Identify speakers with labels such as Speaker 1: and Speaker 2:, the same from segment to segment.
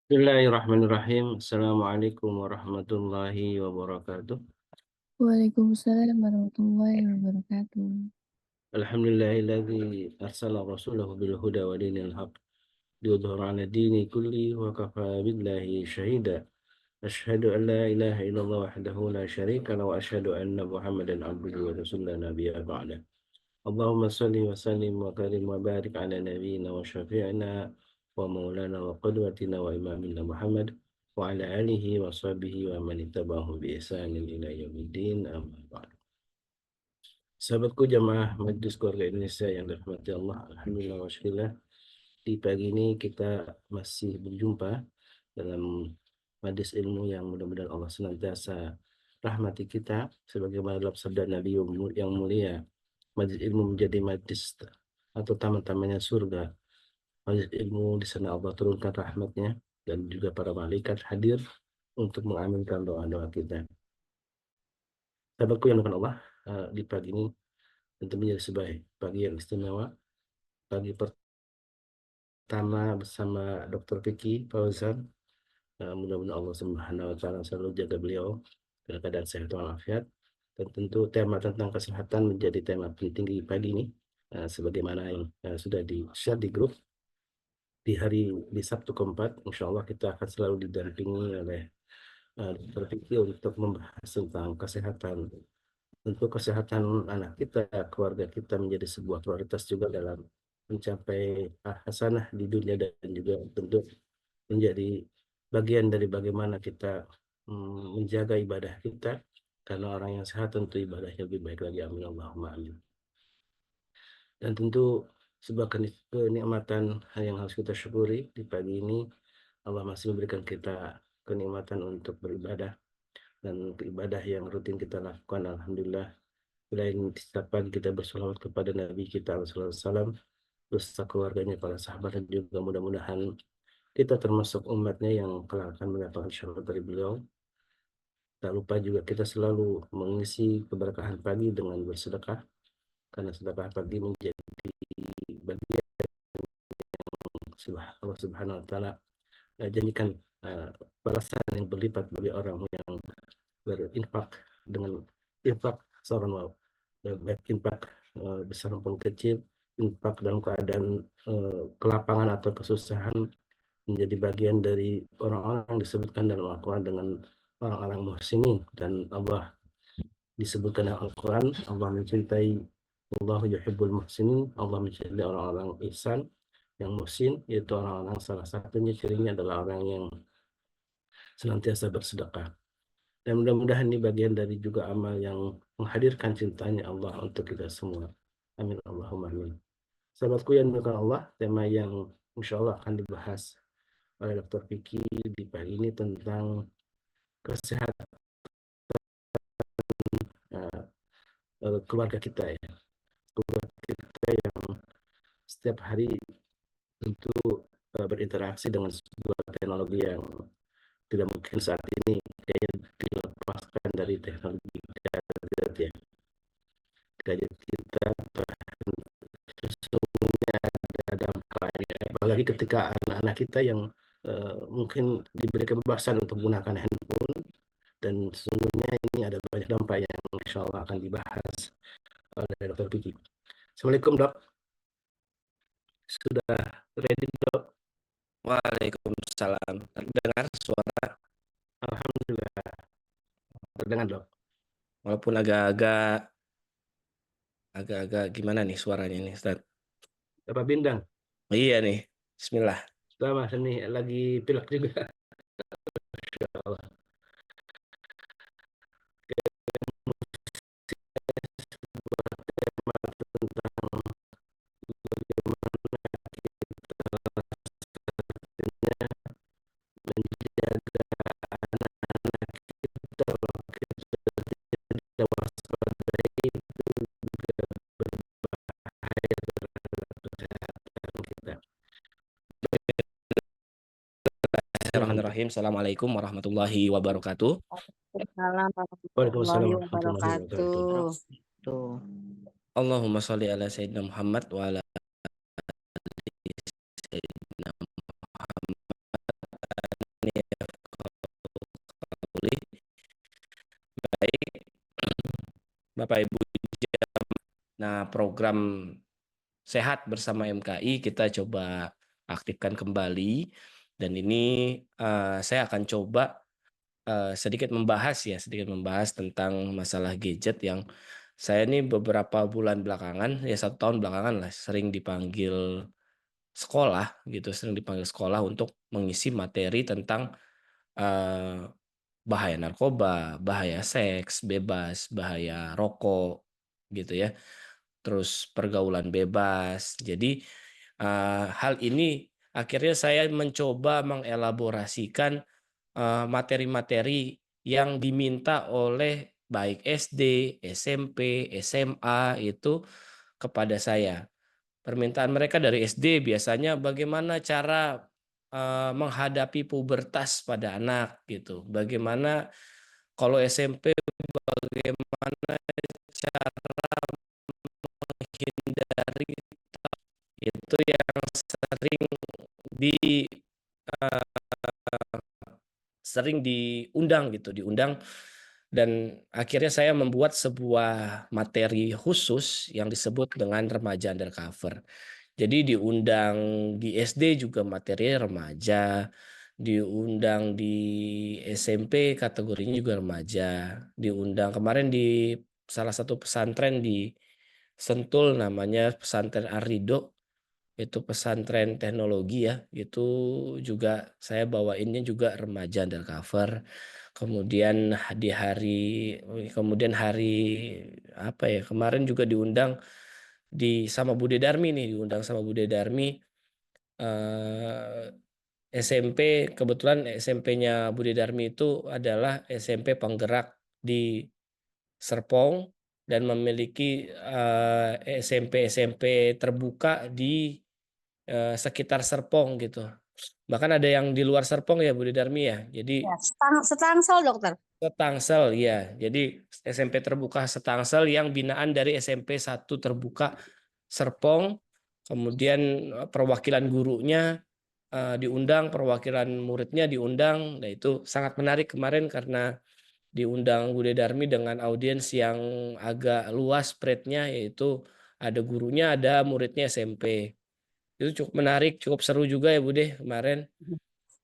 Speaker 1: Bismillahirrahmanirrahim. Assalamualaikum warahmatullahi wabarakatuh.
Speaker 2: Waalaikumsalam warahmatullahi wabarakatuh.
Speaker 1: Alhamdulillahilladzi arsala rasulahu bil huda wa dinil haq liyudhhira 'ala dini kulli wa kafa billahi shahida. Asyhadu an la ilaha illallah wahdahu la syarika lahu wa asyhadu anna Muhammadan abduhu wa rasuluhu la nabiyya ba'da. Allahumma salli wa sallim wa karim wa barik ala nabiyyina wa syafi'ina wa maulana wa qudwatina wa imamina Muhammad wa ala alihi wa sahbihi wa man ittaba'ahum bi ihsanin ila yaumiddin amma ba'du. Sahabatku jamaah Majelis Keluarga Indonesia yang dirahmati Allah, alhamdulillah wa syukurillah. Di pagi ini kita masih berjumpa dalam majlis ilmu yang mudah-mudahan Allah senantiasa rahmati kita sebagaimana dalam sabda Nabi yang mulia. Majlis ilmu menjadi majlis atau taman-tamannya surga. Majlis ilmu di sana Allah turunkan rahmatnya dan juga para malaikat hadir untuk mengaminkan doa-doa kita. Sahabatku yang dimuliakan Allah, di pagi ini tentu menjadi sebagai pagi yang istimewa. Pagi pertama bersama Dr. Vicky Fauzan. Mudah-mudahan Allah Subhanahu wa taala selalu jaga beliau dalam keadaan sehat walafiat. Dan tentu tema tentang kesehatan menjadi tema penting di pagi ini. Sebagaimana yang sudah di-share di grup, di Sabtu keempat, insya Allah kita akan selalu didampingi oleh Dr. Vicky untuk membahas tentang kesehatan. Tentu kesehatan anak kita, keluarga kita menjadi sebuah prioritas juga dalam mencapai hasanah di dunia dan juga tentu menjadi bagian dari bagaimana kita menjaga ibadah kita, karena orang yang sehat tentu ibadahnya lebih baik lagi. Amin Allahumma amin. Dan tentu sebuah kenikmatan yang harus kita syukuri di pagi ini, Allah masih memberikan kita kenikmatan untuk beribadah, dan ibadah yang rutin kita lakukan alhamdulillah. Selain setiap pagi kita bersolawat kepada Nabi kita SAW, beserta keluarganya, para sahabat, dan juga mudah-mudahan kita termasuk umatnya yang kelak akan mendapatkan syafaat dari beliau. Tak lupa juga kita selalu mengisi keberkahan pagi dengan bersedekah, karena sedekah pagi menjadi bagian Allah Subhanahu wa taala janjikan balasan yang berlipat bagi orang yang berinfak dengan infak seorang wow. Baik infak besar maupun kecil, infak dalam keadaan kelapangan atau kesusahan, menjadi bagian dari orang-orang yang disebutkan dalam Al-Quran dengan orang-orang muhsinin. Dan Allah disebutkan dalam Al-Quran, Allah mencintai, Allah yuhibbul muhsinin, Allah mencintai orang-orang ihsan yang muhsin, yaitu orang-orang salah satunya cirinya adalah orang yang senantiasa bersedekah. Dan mudah-mudahan ini bagian dari juga amal yang menghadirkan cintanya Allah untuk kita semua. Amin Allahumma amin. Sahabatku yang dimuliakan Allah, tema yang insya Allah akan dibahas oleh Dr. Vicky di pagi ini tentang kesehatan keluarga kita ya. Keluarga kita yang setiap hari tentu berinteraksi dengan sebuah teknologi yang tidak mungkin saat ini kayaknya dilepaskan dari teknologi gadget ya. Gadget kita sesungguhnya ada dampaknya, apalagi ketika anak-anak kita yang mungkin diberi kebebasan untuk menggunakan handphone, dan sesungguhnya ini ada banyak dampak yang insya Allah akan dibahas oleh Dr. Vicky. Assalamualaikum dok, sudah ready dok?
Speaker 3: Waalaikumsalam. Terdengar suara
Speaker 1: Alhamdulillah terdengar dok.
Speaker 3: walaupun agak-agak gimana nih suaranya nih, Ustaz?
Speaker 1: Bapak Bindang,
Speaker 3: Iya nih. Bismillah.
Speaker 1: sama sini lagi pilek juga. Insya Allah. Menjaga anak kita kalau kita tidak waspadai itu juga berbahaya terhadap kesehatan kita.
Speaker 3: Bismillahirrahmanirrahim. Assalamualaikum warahmatullahi wabarakatuh.
Speaker 2: Waalaikumsalam warahmatullahi
Speaker 1: Waalaikumsalam warahmatullahi wabarakatuh.
Speaker 2: wabarakatuh. Tuh.
Speaker 3: Allahumma sholli ala Sayyidina Muhammad wa ala ali Sayyidina Muhammad. Baik, Bapak Ibu. Nah, program Sehat bersama MKI kita coba aktifkan kembali, dan ini saya akan coba sedikit membahas tentang masalah gadget yang saya ini beberapa bulan belakangan, ya 1 tahun belakangan lah, sering dipanggil sekolah untuk mengisi materi tentang bahaya narkoba, bahaya seks bebas, bahaya rokok, gitu ya. Terus pergaulan bebas. Jadi hal ini akhirnya saya mencoba mengelaborasikan materi-materi yang diminta oleh baik SD, SMP, SMA itu kepada saya. Permintaan mereka dari SD biasanya bagaimana cara menghadapi pubertas pada anak gitu. Bagaimana kalau SMP, bagaimana cara menghindari itu yang sering di eh, sering diundang, dan akhirnya saya membuat sebuah materi khusus yang disebut dengan remaja undercover. Jadi diundang di SD juga materinya remaja, diundang di SMP kategorinya juga remaja, diundang kemarin di salah satu pesantren di Sentul namanya pesantren Arido, itu pesantren teknologi ya, itu juga saya bawainnya juga remaja undercover. Kemudian kemudian hari apa ya, kemarin juga diundang sama Bude Darmi SMP. Kebetulan SMP-nya Bude Darmi itu adalah SMP penggerak di Serpong dan memiliki SMP terbuka di sekitar Serpong gitu. Bahkan ada yang di luar Serpong ya Bude Darmi ya. Jadi
Speaker 2: Ya, Setangsel dokter.
Speaker 3: Setangsel ya. Jadi SMP terbuka Setangsel yang binaan dari SMP 1 terbuka Serpong. Kemudian perwakilan gurunya diundang, perwakilan muridnya diundang. Nah, itu sangat menarik kemarin karena diundang Bude Darmi dengan audiens yang agak luas spreadnya, yaitu ada gurunya, ada muridnya SMP. Itu cukup menarik, cukup seru juga ya Bude kemarin.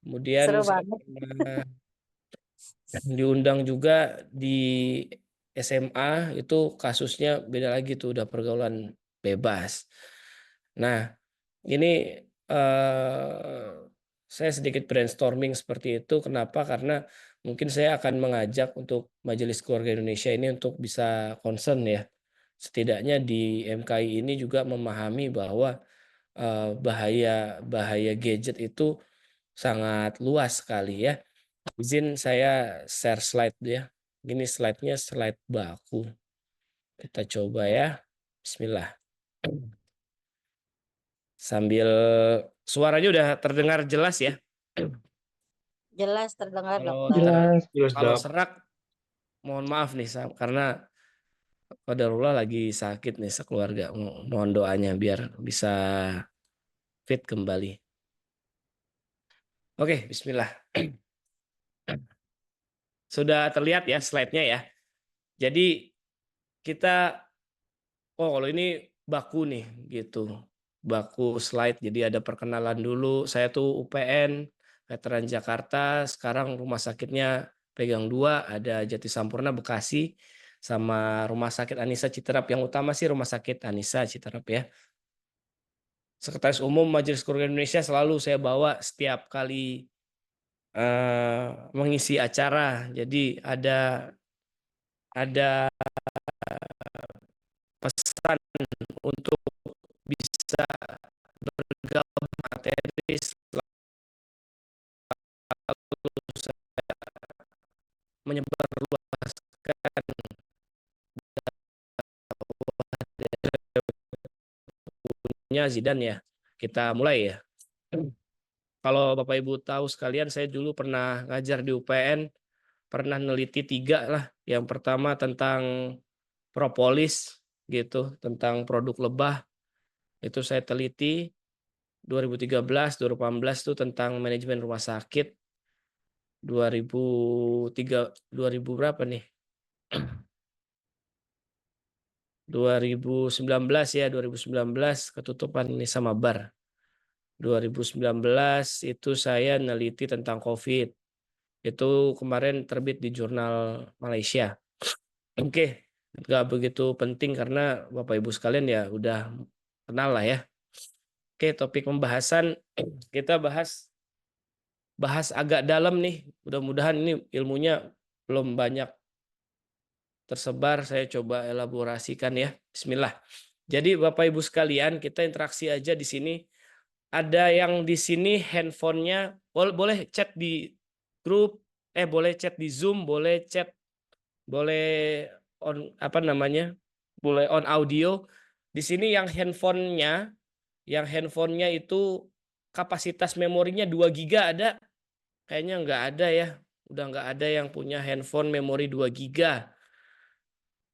Speaker 3: Kemudian
Speaker 2: Seru
Speaker 3: saya
Speaker 2: banget.
Speaker 3: pernah diundang juga di SMA, itu kasusnya beda lagi tuh, udah pergaulan bebas. Nah, ini saya sedikit brainstorming seperti itu. Kenapa? Karena mungkin saya akan mengajak untuk Majelis Keluarga Indonesia ini untuk bisa concern ya. Setidaknya di MKI ini juga memahami bahwa bahaya bahaya gadget itu sangat luas sekali ya. Izin saya share slide ya. Ini slide-nya slide baku. Kita coba ya. Bismillah. Sambil suaranya udah terdengar jelas ya.
Speaker 2: Jelas terdengar
Speaker 3: Kalau
Speaker 2: dokter.
Speaker 3: kalau serak mohon maaf nih karena qadarullah lagi sakit nih sekeluarga. Mohon doanya biar bisa fit kembali. Oke, bismillah. Sudah terlihat ya slide-nya ya. Jadi kita kalau ini baku nih gitu. Baku slide, jadi ada perkenalan dulu. Saya tuh UPN, Veteran Jakarta, sekarang rumah sakitnya pegang 2, ada Jati Sampurna Bekasi, sama Rumah Sakit Anissa Citerap. Yang utama sih Rumah Sakit Anissa Citerap ya. Sekretaris Umum Majelis Keluarga Indonesia selalu saya bawa setiap kali mengisi acara. Jadi ada pesan untuk bisa bergabung materi, selalu menyebarluaskan dakwahnya Zidane ya. Kita mulai ya. Kalau Bapak Ibu tahu sekalian, saya dulu pernah ngajar di UPN, pernah neliti 3 lah. Yang pertama tentang propolis gitu, tentang produk lebah. Itu saya teliti 2013, 2018 itu tentang manajemen rumah sakit. 2003 2000 berapa nih? 2019 ya, 2019 ketutupan ini sama bar. 2019 itu saya neliti tentang COVID. Itu kemarin terbit di jurnal Malaysia. Oke, nggak begitu penting karena Bapak Ibu sekalian ya udah kenal lah ya. Oke, topik pembahasan kita bahas agak dalam nih. Mudah-mudahan ini ilmunya belum banyak tersebar. Saya coba elaborasikan ya. Bismillah. Jadi Bapak Ibu sekalian, kita interaksi aja di sini. Ada yang di sini handphonenya boleh chat di grup, boleh chat di Zoom, boleh chat, boleh on apa namanya, boleh on audio. Di sini yang handphonenya itu kapasitas memorinya 2 giga ada? Kayaknya nggak ada ya. Udah nggak ada yang punya handphone memori 2 giga.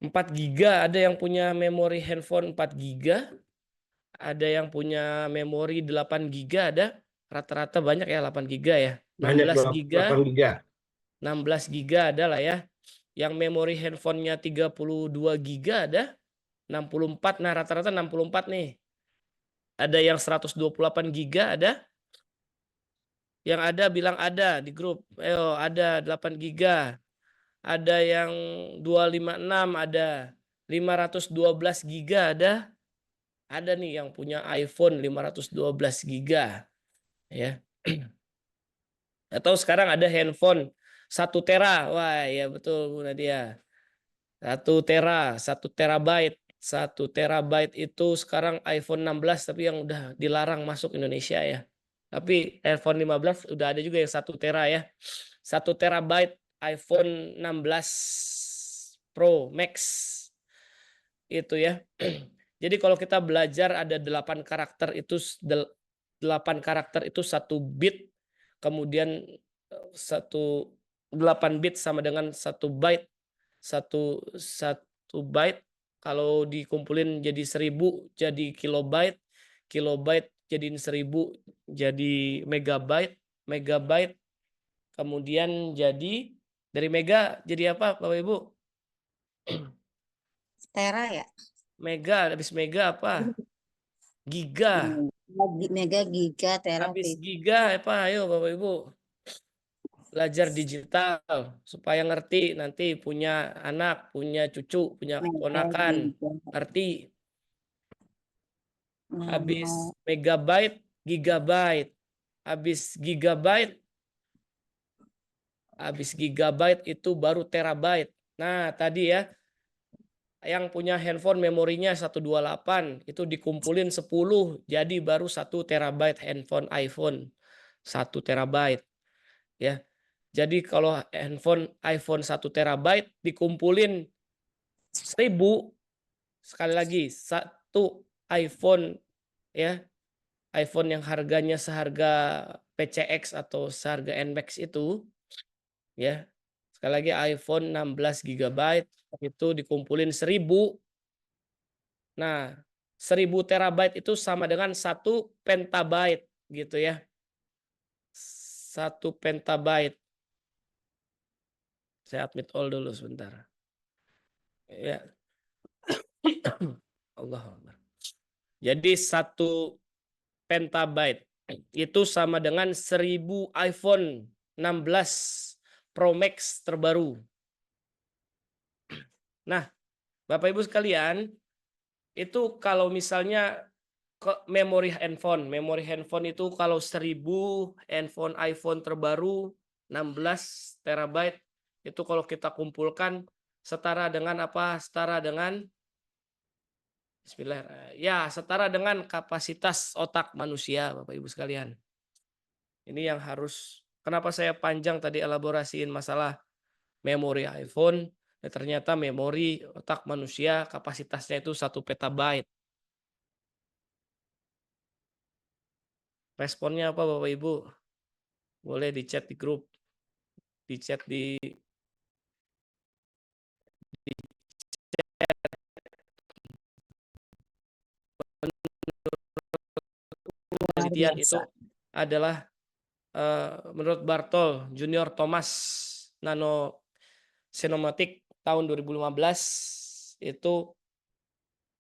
Speaker 3: 4 giga ada yang punya memori handphone 4 giga. Ada yang punya memori 8 giga ada. Rata-rata banyak ya 8 giga ya.
Speaker 1: Banyak
Speaker 3: 16 giga.
Speaker 1: 8 giga.
Speaker 3: 16 giga ada lah ya. Yang memori handphonenya 32 giga ada. 64. Nah rata-rata 64 nih. Ada yang 128 giga ada. Yang ada bilang ada di grup. Ayo ada 8 giga. Ada yang 256 ada. 512 giga ada. Ada nih yang punya iPhone 512 giga. Ya. Atau sekarang ada handphone 1 tera. Wah, ya betul Bu Nadia. 1 tera, 1 terabyte. 1 terabyte itu sekarang iPhone 16 tapi yang udah dilarang masuk Indonesia ya. Tapi iPhone 15 udah ada juga yang 1 tera ya. 1 terabyte iPhone 16 Pro Max itu ya. Jadi kalau kita belajar ada 8 karakter itu 8 karakter itu 1 bit, kemudian 8 bit sama dengan 1 byte. 1 byte kalau dikumpulin jadi 1000 jadi kilobyte, kilobyte jadiin 1000 jadi megabyte, megabyte kemudian jadi dari mega jadi apa Bapak Ibu?
Speaker 2: Tera ya.
Speaker 3: Mega, habis mega apa? Giga.
Speaker 2: Mega, giga, tera.
Speaker 3: Habis giga apa? Ayo Bapak Ibu. Belajar digital supaya ngerti nanti punya anak, punya cucu, punya
Speaker 2: Mega,
Speaker 3: keponakan.
Speaker 2: giga.
Speaker 3: Ngerti.
Speaker 2: Nano.
Speaker 3: Habis megabyte, gigabyte. Habis gigabyte itu baru terabyte. Nah, tadi ya yang punya handphone memorinya 128 itu dikumpulin 10 jadi baru 1 terabyte handphone iPhone 1 terabyte ya. Jadi kalau handphone iPhone 1 terabyte dikumpulin 1000 sekali lagi 1 iPhone ya. iPhone yang harganya seharga PCX atau seharga NMAX itu ya. Sekali lagi iPhone 16 GB itu dikumpulin 1000. Nah, 1000 terabyte itu sama dengan 1 petabyte gitu ya. 1 petabyte. Saya admit all dulu sebentar. Ya. Allah Akbar. Jadi 1 petabyte itu sama dengan 1000 iPhone 16 Pro Max terbaru. Nah, Bapak Ibu sekalian, itu kalau misalnya memori handphone itu kalau 1000 handphone iPhone terbaru 16 terabyte itu kalau kita kumpulkan setara dengan apa? Setara dengan Bismillah. Ya, setara dengan kapasitas otak manusia, Bapak Ibu sekalian. Ini yang harus kenapa saya panjang tadi elaborasiin masalah memori iPhone. Ya, ternyata memori otak manusia kapasitasnya itu 1 petabyte. Responnya apa Bapak Ibu? Boleh di chat di grup. Di chat di penelitian itu adalah menurut Bartol Junior Thomas Senomatic tahun 2015 itu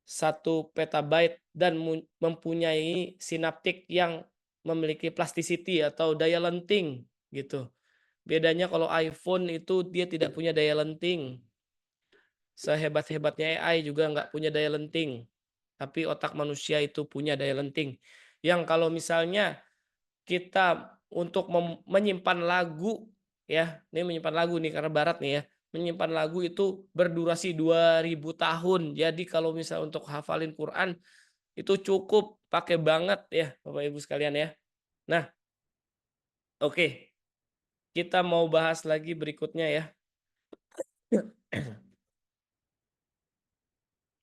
Speaker 3: 1 petabyte dan mempunyai sinaptik yang memiliki plasticity atau daya lenting gitu. Bedanya kalau iPhone itu dia tidak punya daya lenting. Sehebat-hebatnya AI juga nggak punya daya lenting. Tapi otak manusia itu punya daya lenting. Yang kalau misalnya kita untuk menyimpan lagu ya, ini menyimpan lagu nih karena barat nih ya. Menyimpan lagu itu berdurasi 2000 tahun. Jadi kalau misal untuk hafalin Quran itu cukup pakai banget ya Bapak Ibu sekalian ya. Nah, oke. Kita mau bahas lagi berikutnya ya.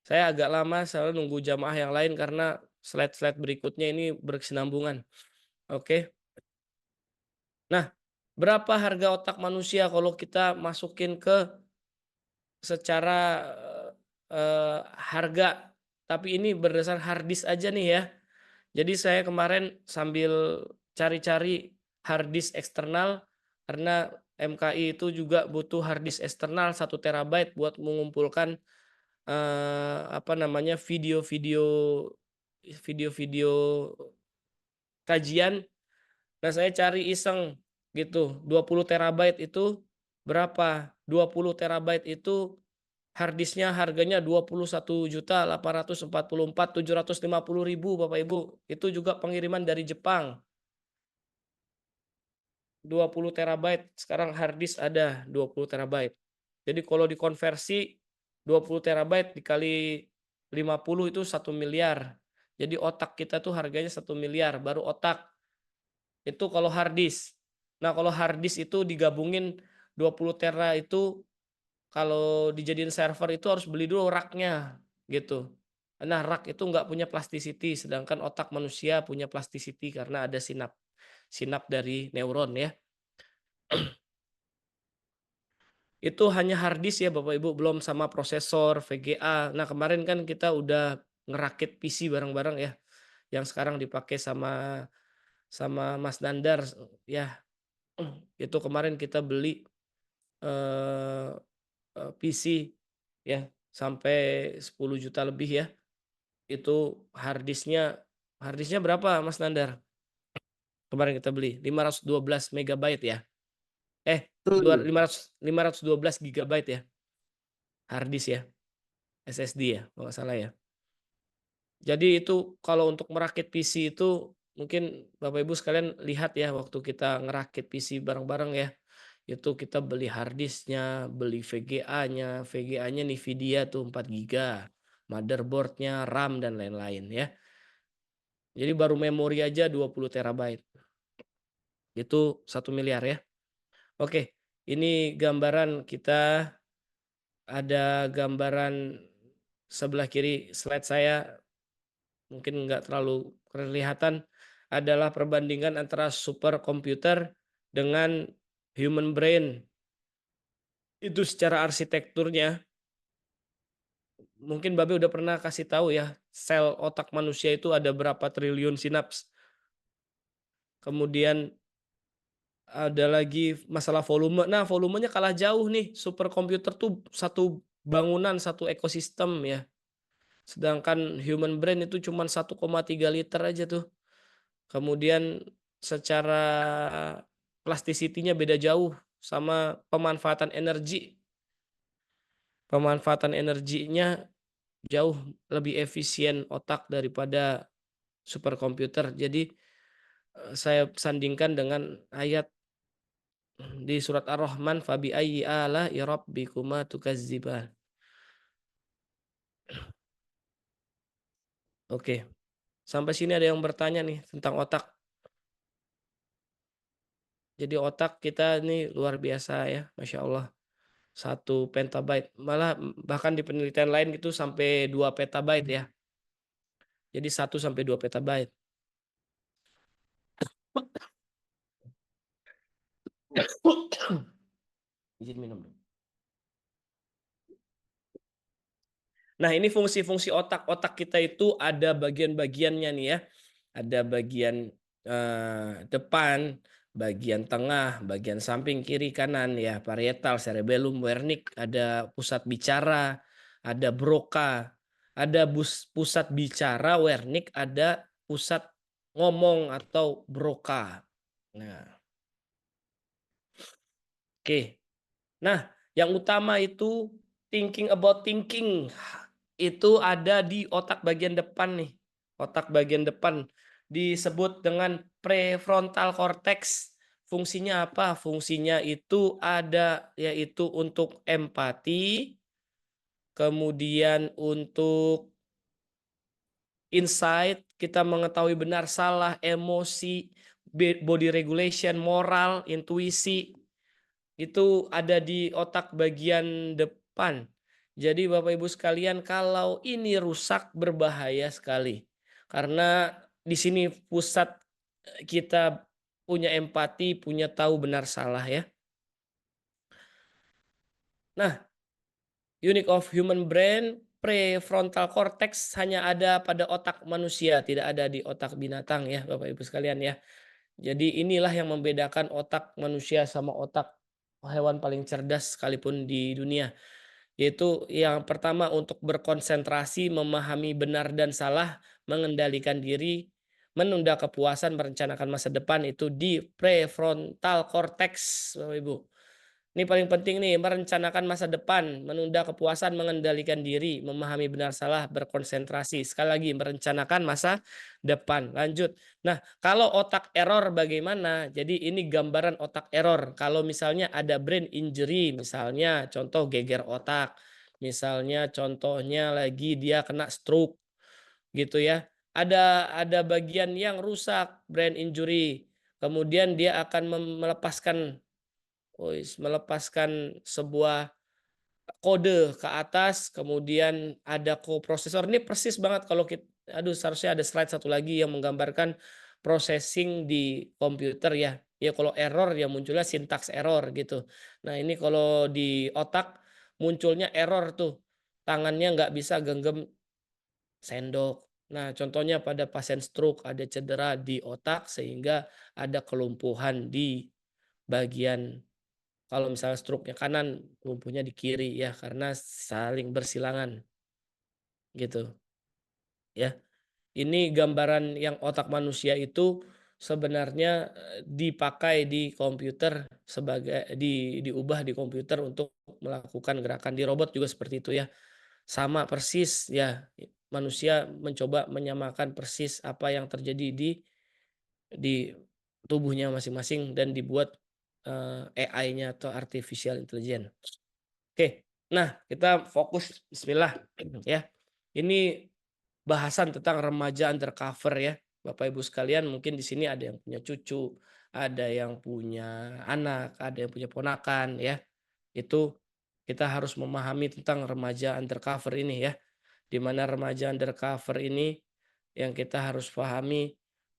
Speaker 3: Saya agak lama selalu nunggu jamaah yang lain karena slide-slide berikutnya ini berkesinambungan. Oke. Nah, berapa harga otak manusia kalau kita masukin ke secara harga, tapi ini berdasar harddisk aja nih ya. Jadi saya kemarin sambil cari-cari harddisk eksternal karena MKI itu juga butuh harddisk eksternal 1 terabyte buat mengumpulkan video-video kajian. Nah, saya cari iseng gitu, 20 terabyte itu berapa? 20 terabyte itu harddisknya harganya 21.844.750.000 Bapak Ibu. Itu juga pengiriman dari Jepang. 20 terabyte, sekarang harddisk ada 20 terabyte. Jadi kalau dikonversi 20 terabyte dikali 50 itu 1 miliar. Jadi otak kita tuh harganya 1 miliar baru otak. Itu kalau harddisk. Nah, kalau harddisk itu digabungin 20 tera itu kalau dijadiin server itu harus beli dulu rak-nya gitu. Nah, rak itu nggak punya plasticity, sedangkan otak manusia punya plasticity karena ada sinap dari neuron ya. Itu hanya harddisk ya Bapak Ibu, belum sama prosesor, VGA. Nah, kemarin kan kita udah ngerakit PC bareng-bareng ya, yang sekarang dipakai sama Mas Nandar ya. Itu kemarin kita beli PC ya sampai 10 juta lebih ya. Itu harddisknya berapa Mas Nandar? Kemarin kita beli 512 megabyte ya. 512 gigabyte ya. Harddisk ya. SSD ya, kalau nggak salah ya. Jadi itu kalau untuk merakit PC itu mungkin Bapak Ibu sekalian lihat ya waktu kita ngerakit PC bareng-bareng ya. Itu kita beli harddisknya, beli VGA-nya. VGA-nya Nvidia tuh 4 giga. Motherboard-nya, RAM dan lain-lain ya. Jadi baru memori aja 20 terabyte. Itu 1 miliar ya. Oke, ini gambaran kita, ada gambaran sebelah kiri slide saya, mungkin nggak terlalu kelihatan, adalah perbandingan antara superkomputer dengan human brain. Itu secara arsitekturnya, mungkin Babe udah pernah kasih tahu ya, sel otak manusia itu ada berapa triliun sinaps. Kemudian ada lagi masalah volume. Nah, volumenya kalah jauh nih. Superkomputer tuh satu bangunan, satu ekosistem ya. Sedangkan human brain itu cuma 1,3 liter aja tuh. Kemudian secara plasticity-nya beda jauh sama pemanfaatan energi. Pemanfaatan energinya jauh lebih efisien otak daripada superkomputer. Jadi saya sandingkan dengan ayat di surat Ar-Rahman, fabi ayyi ala'i rabbikuma tukadziban. Oke. Sampai sini ada yang bertanya nih tentang otak. Jadi otak kita ini luar biasa ya, Masya Allah. 1 petabyte. Malah bahkan di penelitian lain itu sampai 2 petabyte ya. Jadi 1 sampai 2 petabyte. Izin minum dong. Nah, ini fungsi-fungsi otak. Otak kita itu ada bagian-bagiannya nih ya. Ada bagian depan, bagian tengah, bagian samping, kiri, kanan ya, parietal, cerebellum, wernicke, ada pusat bicara, ada broca, ada pusat bicara, wernicke, ada pusat ngomong atau broca. Nah, oke. Nah, yang utama itu thinking about thinking itu ada di otak bagian depan nih. Otak bagian depan disebut dengan prefrontal cortex. Fungsinya apa? Fungsinya itu ada yaitu untuk empati, kemudian untuk insight, kita mengetahui benar salah, emosi, body regulation, moral, intuisi. Itu ada di otak bagian depan. Jadi Bapak Ibu sekalian, kalau ini rusak berbahaya sekali. Karena di sini pusat kita punya empati, punya tahu benar salah ya. Nah, unit of human brain, prefrontal cortex hanya ada pada otak manusia, tidak ada di otak binatang ya Bapak Ibu sekalian ya. Jadi inilah yang membedakan otak manusia sama otak hewan paling cerdas sekalipun di dunia. Yaitu yang pertama untuk berkonsentrasi, memahami benar dan salah, mengendalikan diri, menunda kepuasan, merencanakan masa depan itu di prefrontal cortex, Bapak Ibu. Ini paling penting nih, merencanakan masa depan, menunda kepuasan, mengendalikan diri, memahami benar salah, berkonsentrasi. Sekali lagi, merencanakan masa depan. Lanjut. Nah, kalau otak error bagaimana? Jadi ini gambaran otak error. Kalau misalnya ada brain injury, misalnya contoh geger otak, misalnya contohnya lagi dia kena stroke gitu ya. Ada bagian yang rusak, brain injury. Kemudian dia akan melepaskan sebuah kode ke atas, kemudian ada koprosesor. Ini persis banget kalau kita, seharusnya ada slide satu lagi yang menggambarkan processing di komputer ya. Ya kalau error ya munculnya syntax error gitu. Nah ini kalau di otak munculnya error tuh. Tangannya nggak bisa genggam sendok. Nah contohnya pada pasien stroke ada cedera di otak sehingga ada kelumpuhan di bagian, kalau misalnya stroke-nya kanan, lumpuhnya di kiri ya karena saling bersilangan gitu ya. Ini gambaran yang otak manusia itu sebenarnya dipakai di komputer sebagai diubah di komputer untuk melakukan gerakan. Di robot juga seperti itu ya. Sama persis ya. Manusia mencoba menyamakan persis apa yang terjadi di tubuhnya masing-masing dan dibuat AI-nya atau artificial intelligence. Oke, nah kita fokus bismillah ya. Ini bahasan tentang remaja undercover ya. Bapak Ibu sekalian, mungkin di sini ada yang punya cucu, ada yang punya anak, ada yang punya ponakan ya. Itu kita harus memahami tentang remaja undercover ini ya. Di mana remaja undercover ini yang kita harus pahami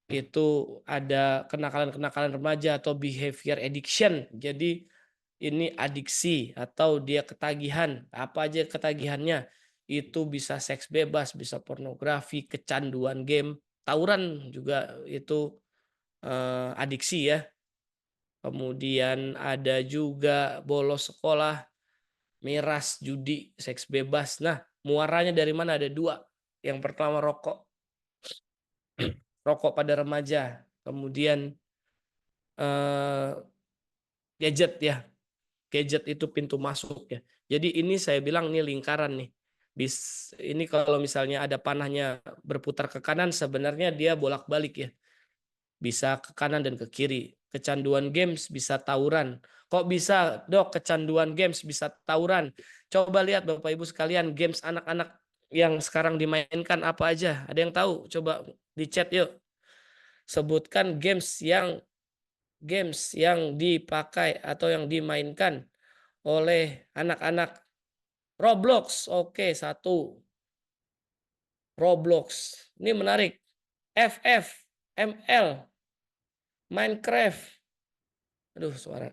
Speaker 3: itu ada kenakalan-kenakalan remaja atau behavior addiction. Jadi ini adiksi atau dia ketagihan. Apa aja ketagihannya? Itu bisa seks bebas, bisa pornografi, kecanduan game, tawuran juga itu adiksi ya. Kemudian ada juga bolos sekolah, miras, judi, seks bebas. Nah, muaranya dari mana? Ada dua. Yang pertama rokok. Rokok pada remaja. Kemudian gadget ya. Gadget itu pintu masuk ya. Jadi ini saya bilang ini lingkaran nih. Ini kalau misalnya ada panahnya berputar ke kanan, sebenarnya dia bolak-balik ya. Bisa ke kanan dan ke kiri. Kecanduan games bisa tawuran. Kok bisa dok kecanduan games bisa tawuran? Coba lihat Bapak Ibu sekalian games anak-anak yang sekarang dimainkan apa aja. Ada yang tahu? Coba di chat yuk. Sebutkan games yang dipakai atau yang dimainkan oleh anak-anak. Roblox, oke, satu. Roblox, ini menarik. FF, ML, Minecraft. Aduh, suara.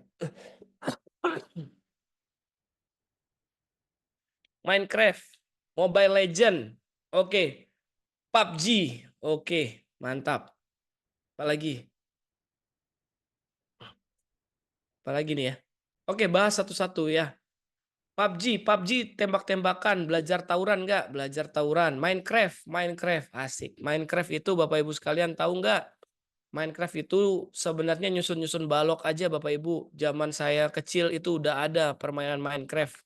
Speaker 3: Minecraft, Mobile Legend, oke. PUBG, oke, mantap. Apalagi? Apalagi nih ya. Oke, bahas satu-satu ya. PUBG tembak-tembakan, belajar tawuran nggak? Belajar tawuran. Minecraft asik. Minecraft itu Bapak Ibu sekalian tahu nggak? Minecraft itu sebenarnya nyusun-nyusun balok aja Bapak Ibu. Zaman saya kecil itu udah ada permainan Minecraft.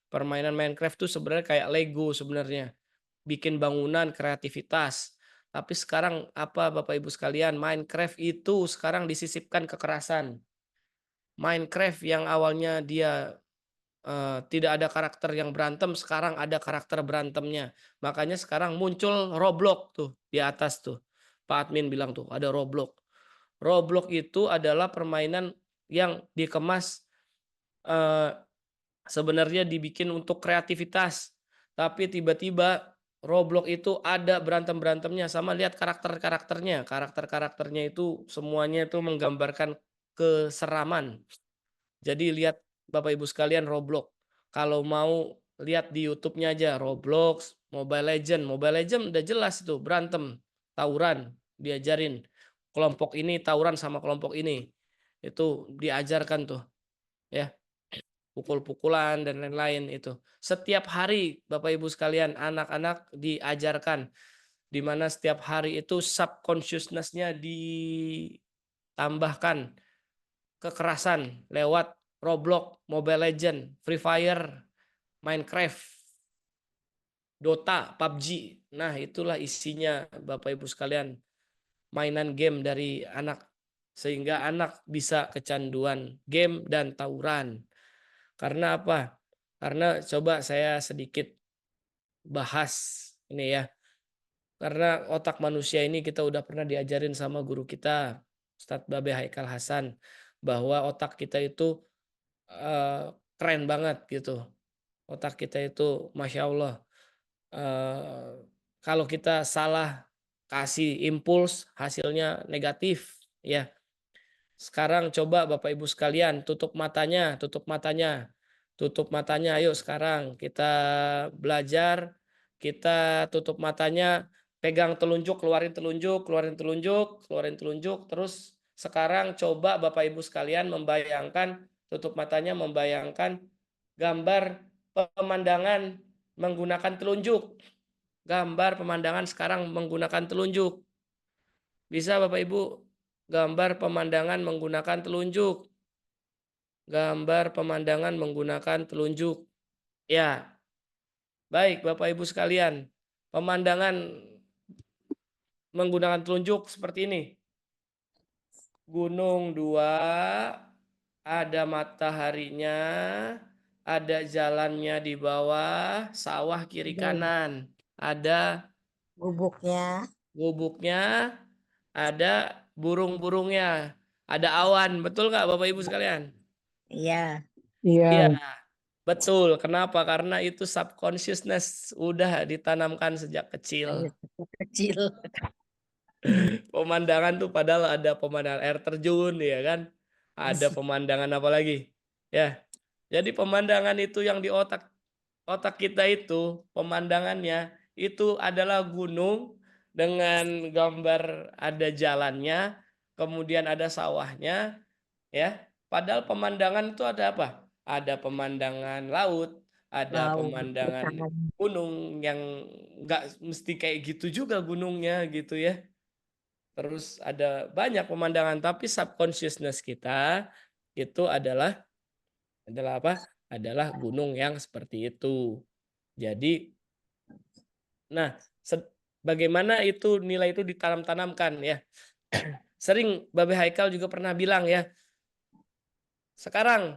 Speaker 3: Permainan Minecraft tuh sebenarnya kayak Lego sebenarnya. Bikin bangunan, kreativitas. Tapi sekarang apa Bapak Ibu sekalian? Minecraft itu sekarang disisipkan kekerasan. Minecraft yang awalnya dia tidak ada karakter yang berantem, sekarang ada karakter berantemnya. Makanya sekarang muncul Roblox tuh di atas tuh. Pak admin bilang tuh ada Roblox. Roblox itu adalah permainan yang dikemas sebenarnya dibikin untuk kreativitas. Tapi tiba-tiba Roblox itu ada berantem-berantemnya sama lihat karakter-karakternya. Karakter-karakternya itu semuanya itu menggambarkan keseraman. Jadi lihat Bapak Ibu sekalian Roblox. Kalau mau lihat di YouTube-nya aja Roblox, Mobile Legend. Mobile Legend udah jelas itu berantem, tawuran, diajarin. Kelompok ini tawuran sama kelompok ini. Itu diajarkan tuh, ya. Pukul-pukulan dan lain-lain itu. Setiap hari Bapak Ibu sekalian anak-anak diajarkan di mana setiap hari itu subconsciousness-nya ditambahkan kekerasan lewat Roblox, Mobile Legend, Free Fire, Minecraft, Dota, PUBG. Nah, itulah isinya Bapak Ibu sekalian. Mainan game dari anak sehingga anak bisa kecanduan game dan tawuran. Karena apa? Karena coba saya sedikit bahas ini ya. Karena otak manusia ini kita udah pernah diajarin sama guru kita, Ustadz Babe Haikal Hasan, bahwa otak kita itu keren banget gitu. Otak kita itu Masya Allah. Kalau kita salah kasih impuls hasilnya negatif ya. Sekarang coba Bapak Ibu sekalian tutup matanya, tutup matanya. Tutup matanya ayo sekarang kita belajar, kita tutup matanya, pegang telunjuk, keluarin telunjuk, keluarin telunjuk, keluarin telunjuk. Terus sekarang coba Bapak Ibu sekalian membayangkan, tutup matanya membayangkan gambar pemandangan menggunakan telunjuk. Gambar pemandangan sekarang menggunakan telunjuk. Bisa Bapak Ibu gambar pemandangan menggunakan telunjuk. Gambar pemandangan menggunakan telunjuk. Ya, baik Bapak Ibu sekalian. Pemandangan menggunakan telunjuk seperti ini. Gunung 2, ada mataharinya, ada jalannya di bawah, sawah kiri kanan. Ada
Speaker 2: Gubuknya.
Speaker 3: gubuknya, ada burung-burungnya, ada awan. Betul nggak Bapak Ibu sekalian?
Speaker 2: Iya.
Speaker 3: Iya, betul. Kenapa? Karena itu subconsciousness udah ditanamkan sejak kecil.
Speaker 2: Kecil.
Speaker 3: Pemandangan tuh padahal ada pemandangan air terjun ya kan. Ada pemandangan apa lagi? Ya. Jadi pemandangan itu yang di otak kita itu pemandangannya itu adalah gunung dengan gambar ada jalannya, kemudian ada sawahnya, ya. Padahal pemandangan itu ada apa? Ada pemandangan laut, ada
Speaker 2: Laut.
Speaker 3: pemandangan gunung yang nggak mesti kayak gitu juga gunungnya gitu ya. Terus ada banyak pemandangan, tapi subconsciousness kita itu adalah apa? Adalah gunung yang seperti itu. Jadi, nah, bagaimana itu nilai itu ditanam-tanamkan ya? Sering Babe Haikal juga pernah bilang ya. Sekarang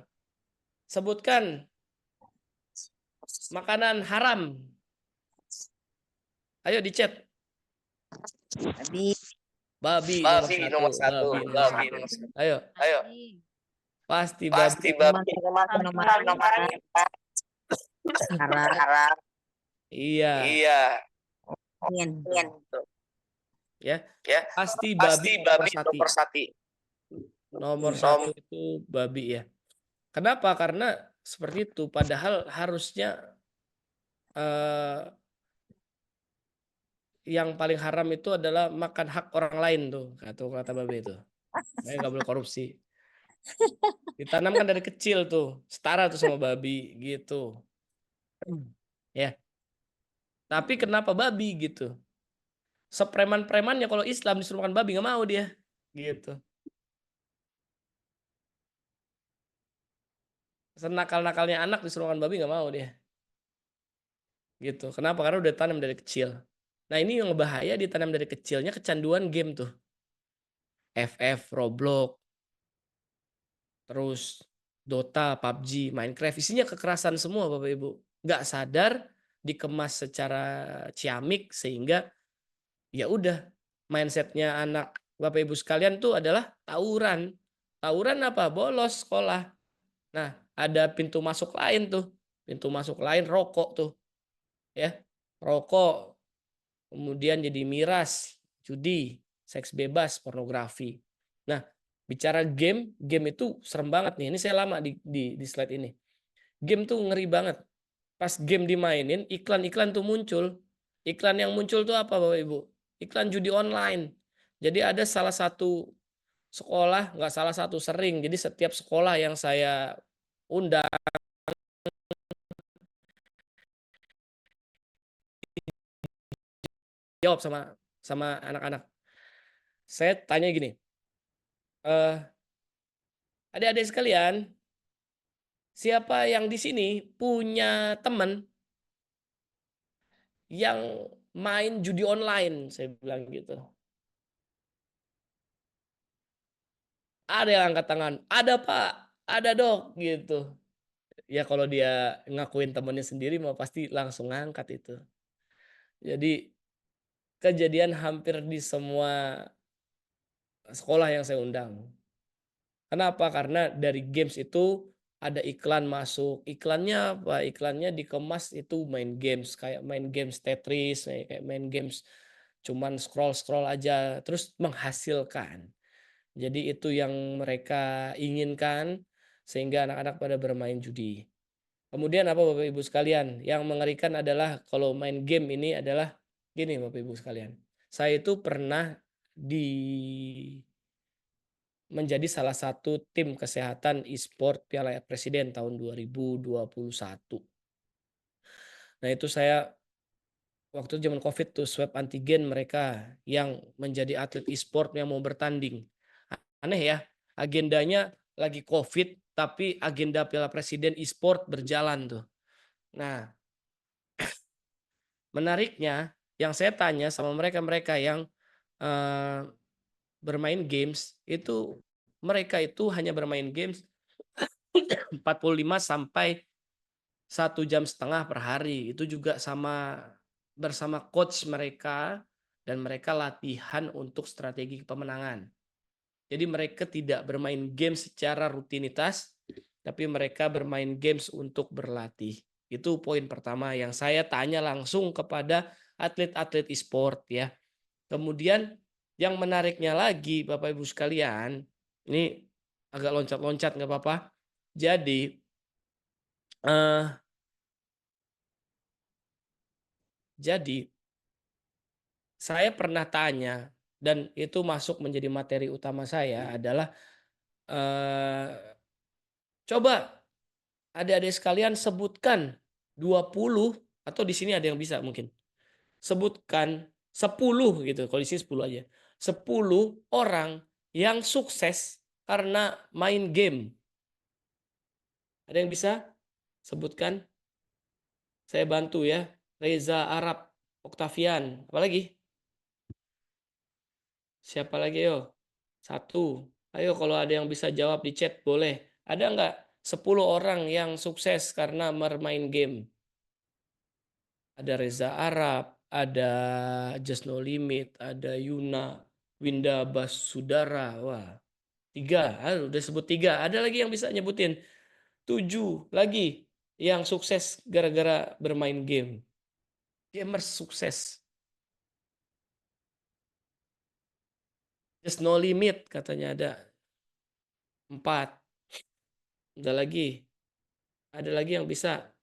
Speaker 3: sebutkan makanan haram. Ayo di chat.
Speaker 2: Babi.
Speaker 3: Babi nomor satu. Babi nomor satu. Ayo. Pasti babi.
Speaker 2: Haram.
Speaker 3: Iya. Ya. Pasti babi nomor satu. Nomor satu itu babi ya. Kenapa? Karena seperti itu. Padahal harusnya yang paling haram itu adalah makan hak orang lain tuh, kata babe itu. Saya nggak boleh korupsi. Ditanamkan dari kecil tuh, setara tuh sama babi gitu. Ya, tapi kenapa babi gitu? Sepreman-premannya kalau Islam disuruh makan babi nggak mau dia, gitu. Senakal-nakalnya anak disuruh makan babi nggak mau dia, gitu. Kenapa? Karena udah tanam dari kecil. Nah ini yang bahaya ditanam dari kecilnya kecanduan game tuh. FF, Roblox, terus Dota, PUBG, Minecraft, isinya kekerasan semua Bapak Ibu. Nggak sadar, dikemas secara ciamik sehingga ya udah mindsetnya anak Bapak Ibu sekalian tuh adalah tawuran. Tawuran apa? Bolos sekolah. Nah, ada pintu masuk lain tuh. Pintu masuk lain rokok tuh, ya. Rokok, kemudian jadi miras, judi, seks bebas, pornografi. Nah, bicara game, game itu serem banget nih. Ini saya lama di slide ini. Game tuh ngeri banget. Pas game dimainin, iklan-iklan tuh muncul. Iklan yang muncul tuh apa Bapak Ibu? Iklan judi online. Jadi ada salah satu sekolah, nggak salah satu, sering. Jadi setiap sekolah yang saya undang, jawab sama anak-anak. Saya tanya gini, adik-adik sekalian, siapa yang di sini punya teman yang main judi online? Saya bilang gitu. Ada yang angkat tangan, ada Pak, ada Dok, gitu. Ya kalau dia ngakuin temannya sendiri mau pasti langsung ngangkat itu. Jadi kejadian hampir di semua sekolah yang saya undang. Kenapa? Karena dari games itu ada iklan masuk. Iklannya apa? Iklannya dikemas itu main games, kayak main games Tetris, kayak main games cuman scroll-scroll aja terus menghasilkan. Jadi itu yang mereka inginkan sehingga anak-anak pada bermain judi. Kemudian apa Bapak Ibu sekalian? Yang mengerikan adalah kalau main game ini adalah gini Bapak Ibu sekalian. Saya itu pernah menjadi salah satu tim kesehatan e-sport Piala Presiden tahun 2021. Nah itu saya waktu zaman COVID tuh swab antigen mereka yang menjadi atlet e-sport yang mau bertanding. Aneh ya, agendanya lagi COVID tapi agenda Piala Presiden e-sport berjalan tuh. Nah, menariknya yang saya tanya sama mereka-mereka yang bermain games itu mereka itu hanya bermain games 45 sampai 1,5 jam per hari. Itu juga bersama coach mereka dan mereka latihan untuk strategi pemenangan. Jadi mereka tidak bermain game secara rutinitas, tapi mereka bermain games untuk berlatih. Itu poin pertama yang saya tanya langsung kepada atlet-atlet e-sport ya. Kemudian yang menariknya lagi Bapak Ibu sekalian, ini agak loncat-loncat nggak apa-apa. Jadi saya pernah tanya dan itu masuk menjadi materi utama saya adalah coba adik-adik sekalian sebutkan 20 atau di sini ada yang bisa mungkin. Sebutkan 10 gitu, kalau di sini 10 aja. 10 orang yang sukses karena main game. Ada yang bisa sebutkan? Saya bantu ya. Reza Arab, Octavian, apa lagi? Siapa lagi yo? 1. Ayo kalau ada yang bisa jawab di chat boleh. Ada nggak 10 orang yang sukses karena bermain game? Ada Reza Arab, ada Just No Limit, ada Yuna, Winda Basudara. Wah, 3. Udah sebut 3. Ada lagi yang bisa nyebutin? 7 lagi yang sukses gara-gara bermain game. Gamers sukses. Just No Limit katanya ada 4. Ada lagi. Ada lagi yang bisa.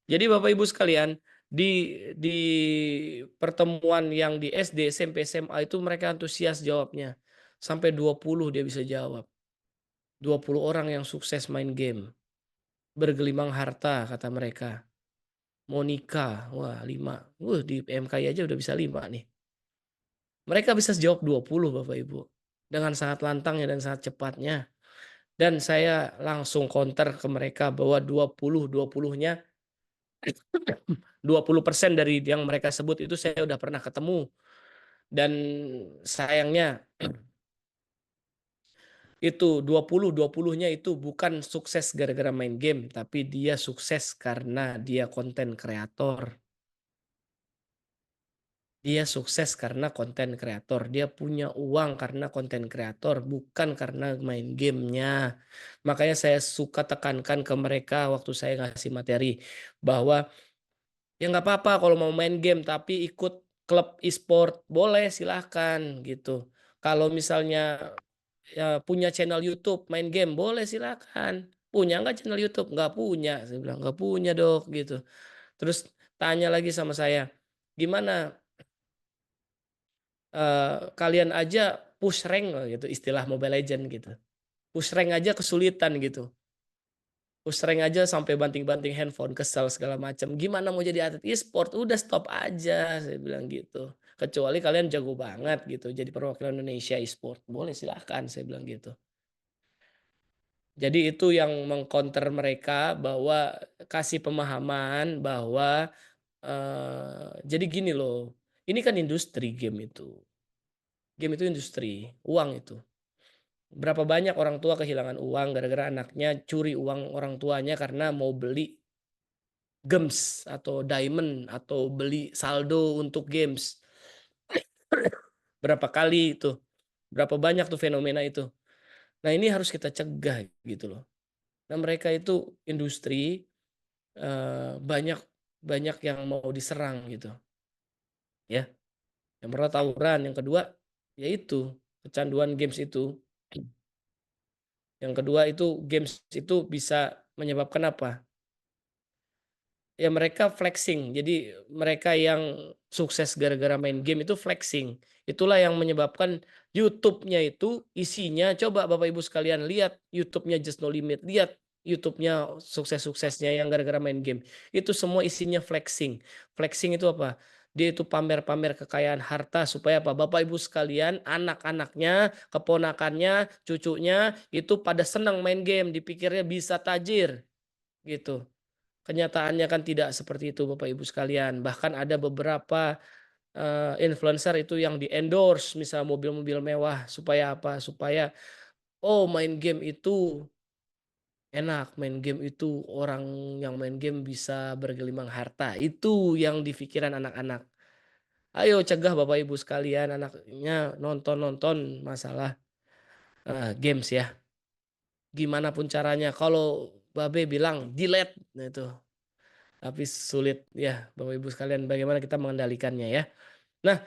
Speaker 3: Jadi Bapak Ibu sekalian, di pertemuan yang di SD, SMP, SMA itu mereka antusias jawabnya. sampai 20 dia bisa jawab. 20 orang yang sukses main game. Bergelimang harta kata mereka. Mau nikah, wah 5. Di PMKI aja udah bisa 5 nih. Mereka bisa jawab 20 Bapak Ibu. Dengan sangat lantangnya dan sangat cepatnya. Dan saya langsung counter ke mereka bahwa 20-20-nya 20% dari yang mereka sebut itu saya udah pernah ketemu. Dan sayangnya itu 20-20-nya itu bukan sukses gara-gara main game, tapi dia sukses karena dia konten kreator. Dia sukses karena konten kreator. Dia punya uang karena konten kreator, bukan karena main gamenya. Makanya saya suka tekankan ke mereka waktu saya ngasih materi bahwa ya nggak apa-apa kalau mau main game tapi ikut klub e-sport boleh silahkan gitu. Kalau misalnya ya punya channel YouTube main game boleh silakan. Punya nggak channel YouTube? Nggak punya. Saya bilang nggak punya dok gitu. Terus tanya lagi sama saya, gimana kalian aja push rank gitu istilah Mobile Legend gitu. Push rank aja kesulitan gitu. Push rank aja sampai banting-banting handphone, kesel segala macam. Gimana mau jadi atlet e-sport? Udah stop aja, saya bilang gitu. Kecuali kalian jago banget gitu, jadi perwakilan Indonesia e-sport. Boleh silahkan, saya bilang gitu. Jadi itu yang mengcounter mereka bahwa kasih pemahaman bahwa jadi gini loh, ini kan industri game itu. Game itu industri, uang itu. Berapa banyak orang tua kehilangan uang gara-gara anaknya curi uang orang tuanya karena mau beli gems atau diamond atau beli saldo untuk games. Berapa kali itu? Berapa banyak tuh fenomena itu. Nah, ini harus kita cegah gitu loh. Nah, mereka itu industri banyak banyak yang mau diserang gitu. Ya. Yang pertama tawuran, yang kedua yaitu kecanduan games itu. Yang kedua itu games itu bisa menyebabkan apa? Ya mereka flexing. Jadi mereka yang sukses gara-gara main game itu flexing. Itulah yang menyebabkan YouTube-nya itu isinya, coba Bapak Ibu sekalian lihat YouTube-nya Just No Limit, lihat YouTube-nya sukses-suksesnya yang gara-gara main game. Itu semua isinya flexing. Flexing itu apa? Dia itu pamer-pamer kekayaan harta supaya apa? Bapak Ibu sekalian, anak-anaknya, keponakannya, cucunya itu pada senang main game, dipikirnya bisa tajir gitu. Kenyataannya kan tidak seperti itu Bapak Ibu sekalian. Bahkan ada beberapa influencer itu yang di-endorse misal mobil-mobil mewah supaya apa? Supaya main game itu enak, main game itu orang yang main game bisa bergelimang harta. Itu yang dipikiran anak-anak. Ayo cegah Bapak Ibu sekalian anaknya nonton-nonton masalah games ya. Gimana pun caranya. Kalau Babe bilang delete, nah itu. Tapi sulit ya Bapak Ibu sekalian bagaimana kita mengendalikannya ya. Nah,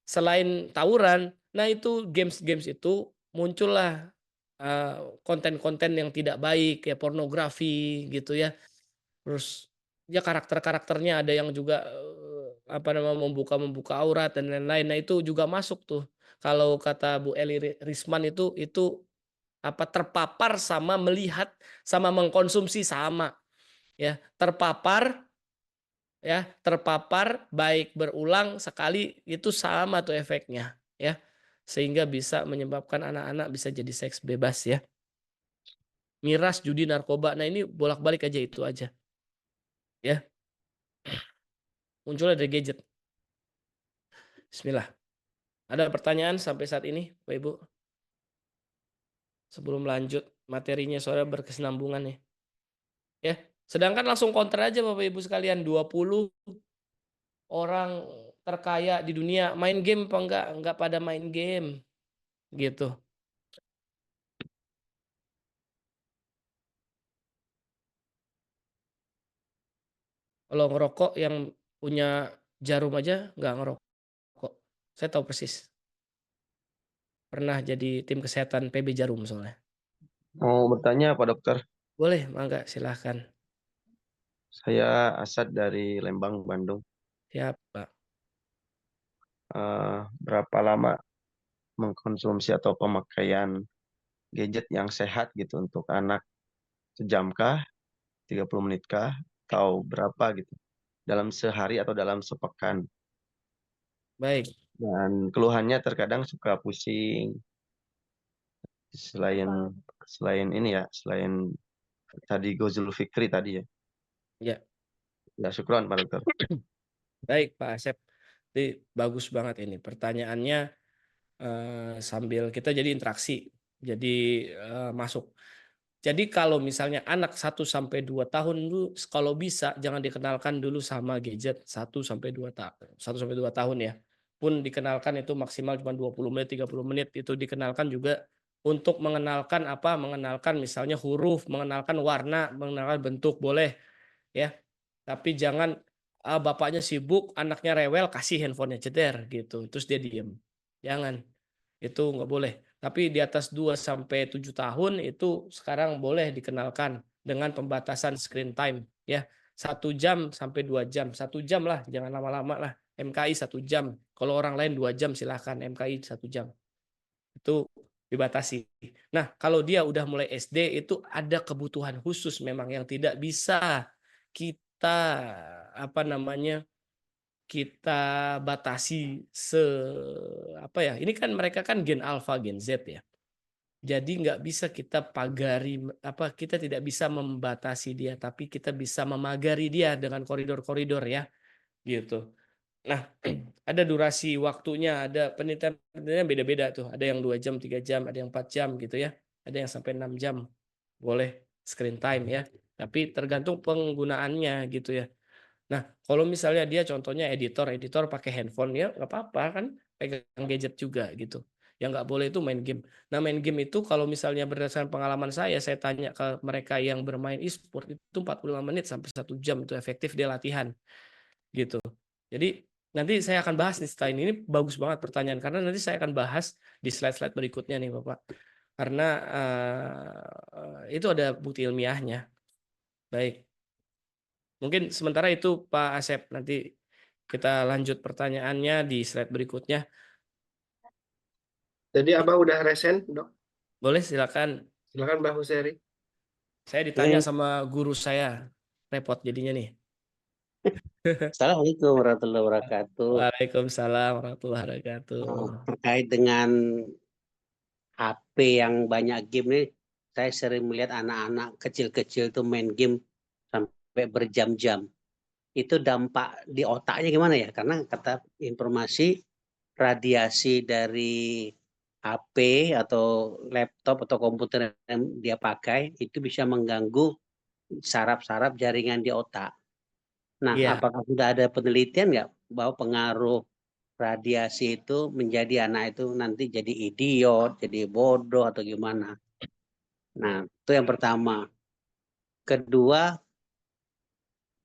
Speaker 3: selain tawuran, nah itu games-games itu muncullah konten-konten yang tidak baik ya pornografi gitu ya. Terus ya karakter-karakternya ada yang juga apa namanya membuka aurat dan lain-lain. Nah, itu juga masuk tuh. Kalau kata Bu Eli Risman itu apa terpapar sama melihat sama mengkonsumsi sama ya. Terpapar baik berulang sekali itu sama tuh efeknya ya. Sehingga bisa menyebabkan anak-anak bisa jadi seks bebas ya. Miras, judi, narkoba. Nah, ini bolak-balik aja itu aja. Ya. Munculnya dari gadget. Bismillah. Ada pertanyaan sampai saat ini, Bapak Ibu? Sebelum lanjut materinya soalnya berkesinambungan ya. Ya. Sedangkan langsung counter aja Bapak Ibu sekalian 20 orang terkaya di dunia main game apa enggak? Enggak pada main game. Gitu. Kalau ngerokok yang punya jarum aja nggak ngerokok. Saya tahu persis. Pernah jadi tim kesehatan PB Jarum soalnya.
Speaker 4: Mau bertanya Pak Dokter,
Speaker 3: Boleh, mangga silahkan.
Speaker 4: saya Asad dari Lembang, Bandung.
Speaker 3: Siap, Pak.
Speaker 4: Berapa lama mengkonsumsi atau pemakaian gadget yang sehat gitu untuk anak, sejam kah, 30 menit kah, atau berapa gitu, dalam sehari atau dalam sepekan.
Speaker 3: Baik.
Speaker 4: Dan keluhannya terkadang suka pusing, selain ini ya, selain tadi Gozul Fikri tadi ya.
Speaker 3: Ya.
Speaker 4: Ya, syukron Pak Dokter.
Speaker 3: Baik Pak Asep. Jadi bagus banget ini pertanyaannya, sambil kita jadi interaksi. Jadi masuk. Jadi kalau misalnya anak 1 sampai 2 tahun dulu kalau bisa jangan dikenalkan dulu sama gadget 1 sampai 2 tahun ya. Pun dikenalkan itu maksimal cuma 20 menit, 30 menit itu dikenalkan juga untuk mengenalkan mengenalkan misalnya huruf, mengenalkan warna, mengenalkan bentuk boleh ya. Tapi jangan bapaknya sibuk, anaknya rewel, kasih handphonenya ceder gitu, terus dia diem. Jangan. Itu nggak boleh. Tapi di atas 2 sampai 7 tahun itu sekarang boleh dikenalkan dengan pembatasan screen time ya. 1 jam sampai 2 jam. 1 jam lah, jangan lama-lama lah. MKI 1 jam. Kalau orang lain 2 jam silahkan, MKI 1 jam. Itu dibatasi. Nah, kalau dia udah mulai SD itu ada kebutuhan khusus memang yang tidak bisa kita kita batasi ini kan mereka kan gen alfa, gen Z ya. Jadi nggak bisa kita pagari kita tidak bisa membatasi dia, tapi kita bisa memagari dia dengan koridor-koridor ya, gitu. Nah, ada durasi waktunya, ada penelitian beda-beda tuh. Ada yang 2 jam, 3 jam, ada yang 4 jam gitu ya. Ada yang sampai 6 jam boleh screen time ya. Tapi tergantung penggunaannya gitu ya. Nah, kalau misalnya dia contohnya editor pakai handphone ya nggak apa-apa kan pegang gadget juga gitu. Yang nggak boleh itu main game. Nah, main game itu kalau misalnya berdasarkan pengalaman saya tanya ke mereka yang bermain e-sport itu 45 menit sampai 1 jam itu efektif dia latihan gitu. Jadi nanti saya akan bahas nih setelah ini bagus banget pertanyaan karena nanti saya akan bahas di slide-slide berikutnya nih Bapak. Karena itu ada bukti ilmiahnya. Baik. Mungkin sementara itu Pak Asep, nanti kita lanjut pertanyaannya di slide berikutnya.
Speaker 1: Jadi Abah udah resen, Dok?
Speaker 3: Boleh silakan.
Speaker 1: Silakan Mbak Huseri.
Speaker 3: Saya ditanya sama guru saya. Repot jadinya nih.
Speaker 5: Assalamualaikum warahmatullahi wabarakatuh.
Speaker 3: Waalaikumsalam warahmatullahi wabarakatuh.
Speaker 5: Terkait dengan HP yang banyak game nih, saya sering melihat anak-anak kecil-kecil tuh main game sampai berjam-jam. Itu dampak di otaknya gimana ya? Karena kata informasi radiasi dari HP atau laptop atau komputer yang dia pakai itu bisa mengganggu saraf-saraf jaringan di otak. Nah,
Speaker 3: Iya.
Speaker 5: apakah sudah ada penelitian nggak bahwa pengaruh radiasi itu menjadi anak itu nanti jadi idiot, jadi bodoh atau gimana? Nah, itu yang pertama. Kedua,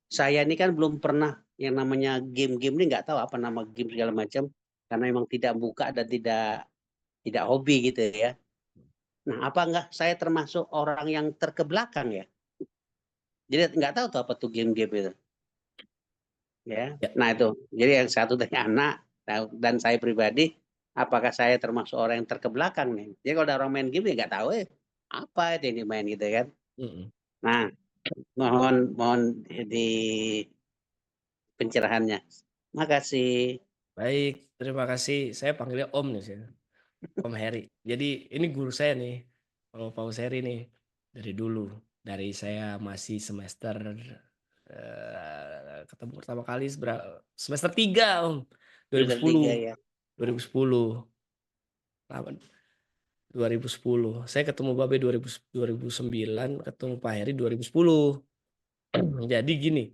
Speaker 5: saya ini kan belum pernah yang namanya game-game ini nggak tahu apa nama game segala macam karena memang tidak buka dan tidak hobi gitu ya. Nah, apa enggak saya termasuk orang yang terkebelakang ya? Jadi nggak tahu tuh apa tuh game-game itu. Ya.
Speaker 3: Ya.
Speaker 5: Nah itu, jadi yang satu tanya anak dan saya pribadi, apakah saya termasuk orang yang terkebelakang nih? Jadi kalau ada orang main game ya nggak tahu apa itu yang dimain gitu kan. Nah, mohon di pencerahannya. Makasih.
Speaker 3: Baik, terima kasih. Saya panggilnya Om nih, Om Heri. Jadi ini guru saya nih, Pak Huseri nih dari dulu. Dari saya masih semester ketemu pertama kali semester 3 Om. 2010.
Speaker 5: Ya.
Speaker 3: 2010. 2010. Saya ketemu Babe 2009, ketemu Pak Heri 2010. Jadi gini,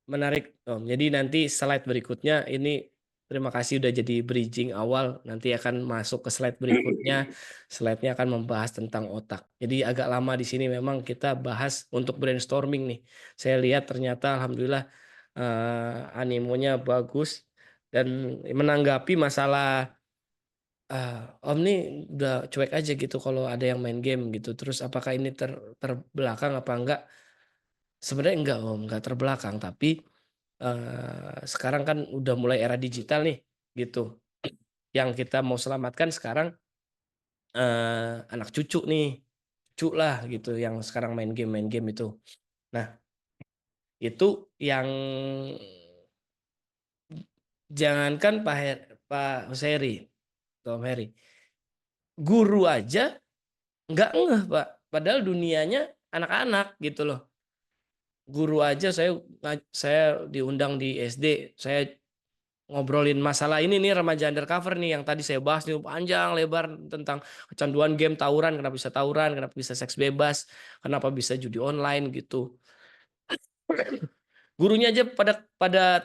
Speaker 3: menarik Om. Jadi nanti slide berikutnya ini terima kasih udah jadi bridging awal. Nanti akan masuk ke slide berikutnya. Slide-nya akan membahas tentang otak. Jadi agak lama di sini memang kita bahas untuk brainstorming nih. Saya lihat ternyata alhamdulillah animonya bagus dan menanggapi masalah Om nih udah cuek aja gitu kalau ada yang main game gitu. Terus apakah ini terbelakang apa enggak? Sebenarnya enggak Om, enggak terbelakang. Tapi sekarang kan udah mulai era digital nih gitu. Yang kita mau selamatkan sekarang anak cucu nih, cucu lah gitu yang sekarang main game itu. Nah, itu yang jangankan Pak Husseiri, Tom Heri, guru aja nggak ngeh Pak, padahal dunianya anak-anak gitu loh. Guru aja saya diundang di SD, saya ngobrolin masalah ini nih remaja undercover nih yang tadi saya bahas nih panjang lebar tentang kecanduan game, tawuran, kenapa bisa seks bebas, kenapa bisa judi online gitu. Gurunya aja pada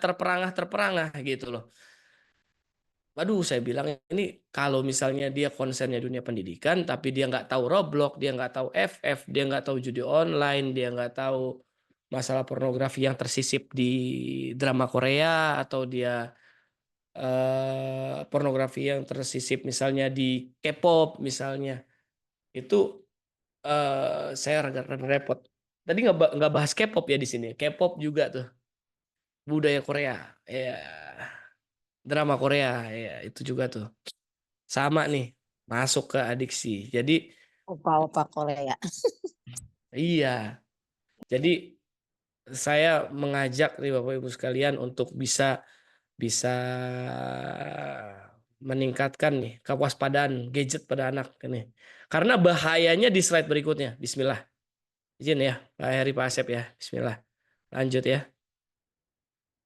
Speaker 3: terperangah gitu loh. Waduh, saya bilang ini kalau misalnya dia konsennya dunia pendidikan, tapi dia nggak tahu Roblox, dia nggak tahu FF, dia nggak tahu judi online, dia nggak tahu masalah pornografi yang tersisip di drama Korea, atau dia pornografi yang tersisip misalnya di K-pop misalnya, itu saya agak repot. Tadi nggak bahas K-pop ya di sini. K-pop juga tuh budaya Korea, ya drama Korea, ya itu juga tuh sama nih masuk ke adiksi. Jadi
Speaker 2: Opa-opa Korea.
Speaker 3: iya, jadi saya mengajak nih Bapak Ibu sekalian untuk bisa meningkatkan nih kewaspadaan gadget pada anak ini. Karena bahayanya di slide berikutnya. Bismillah. Izin ya, Pak Heri, Pak Asep ya. Bismillah. Lanjut ya.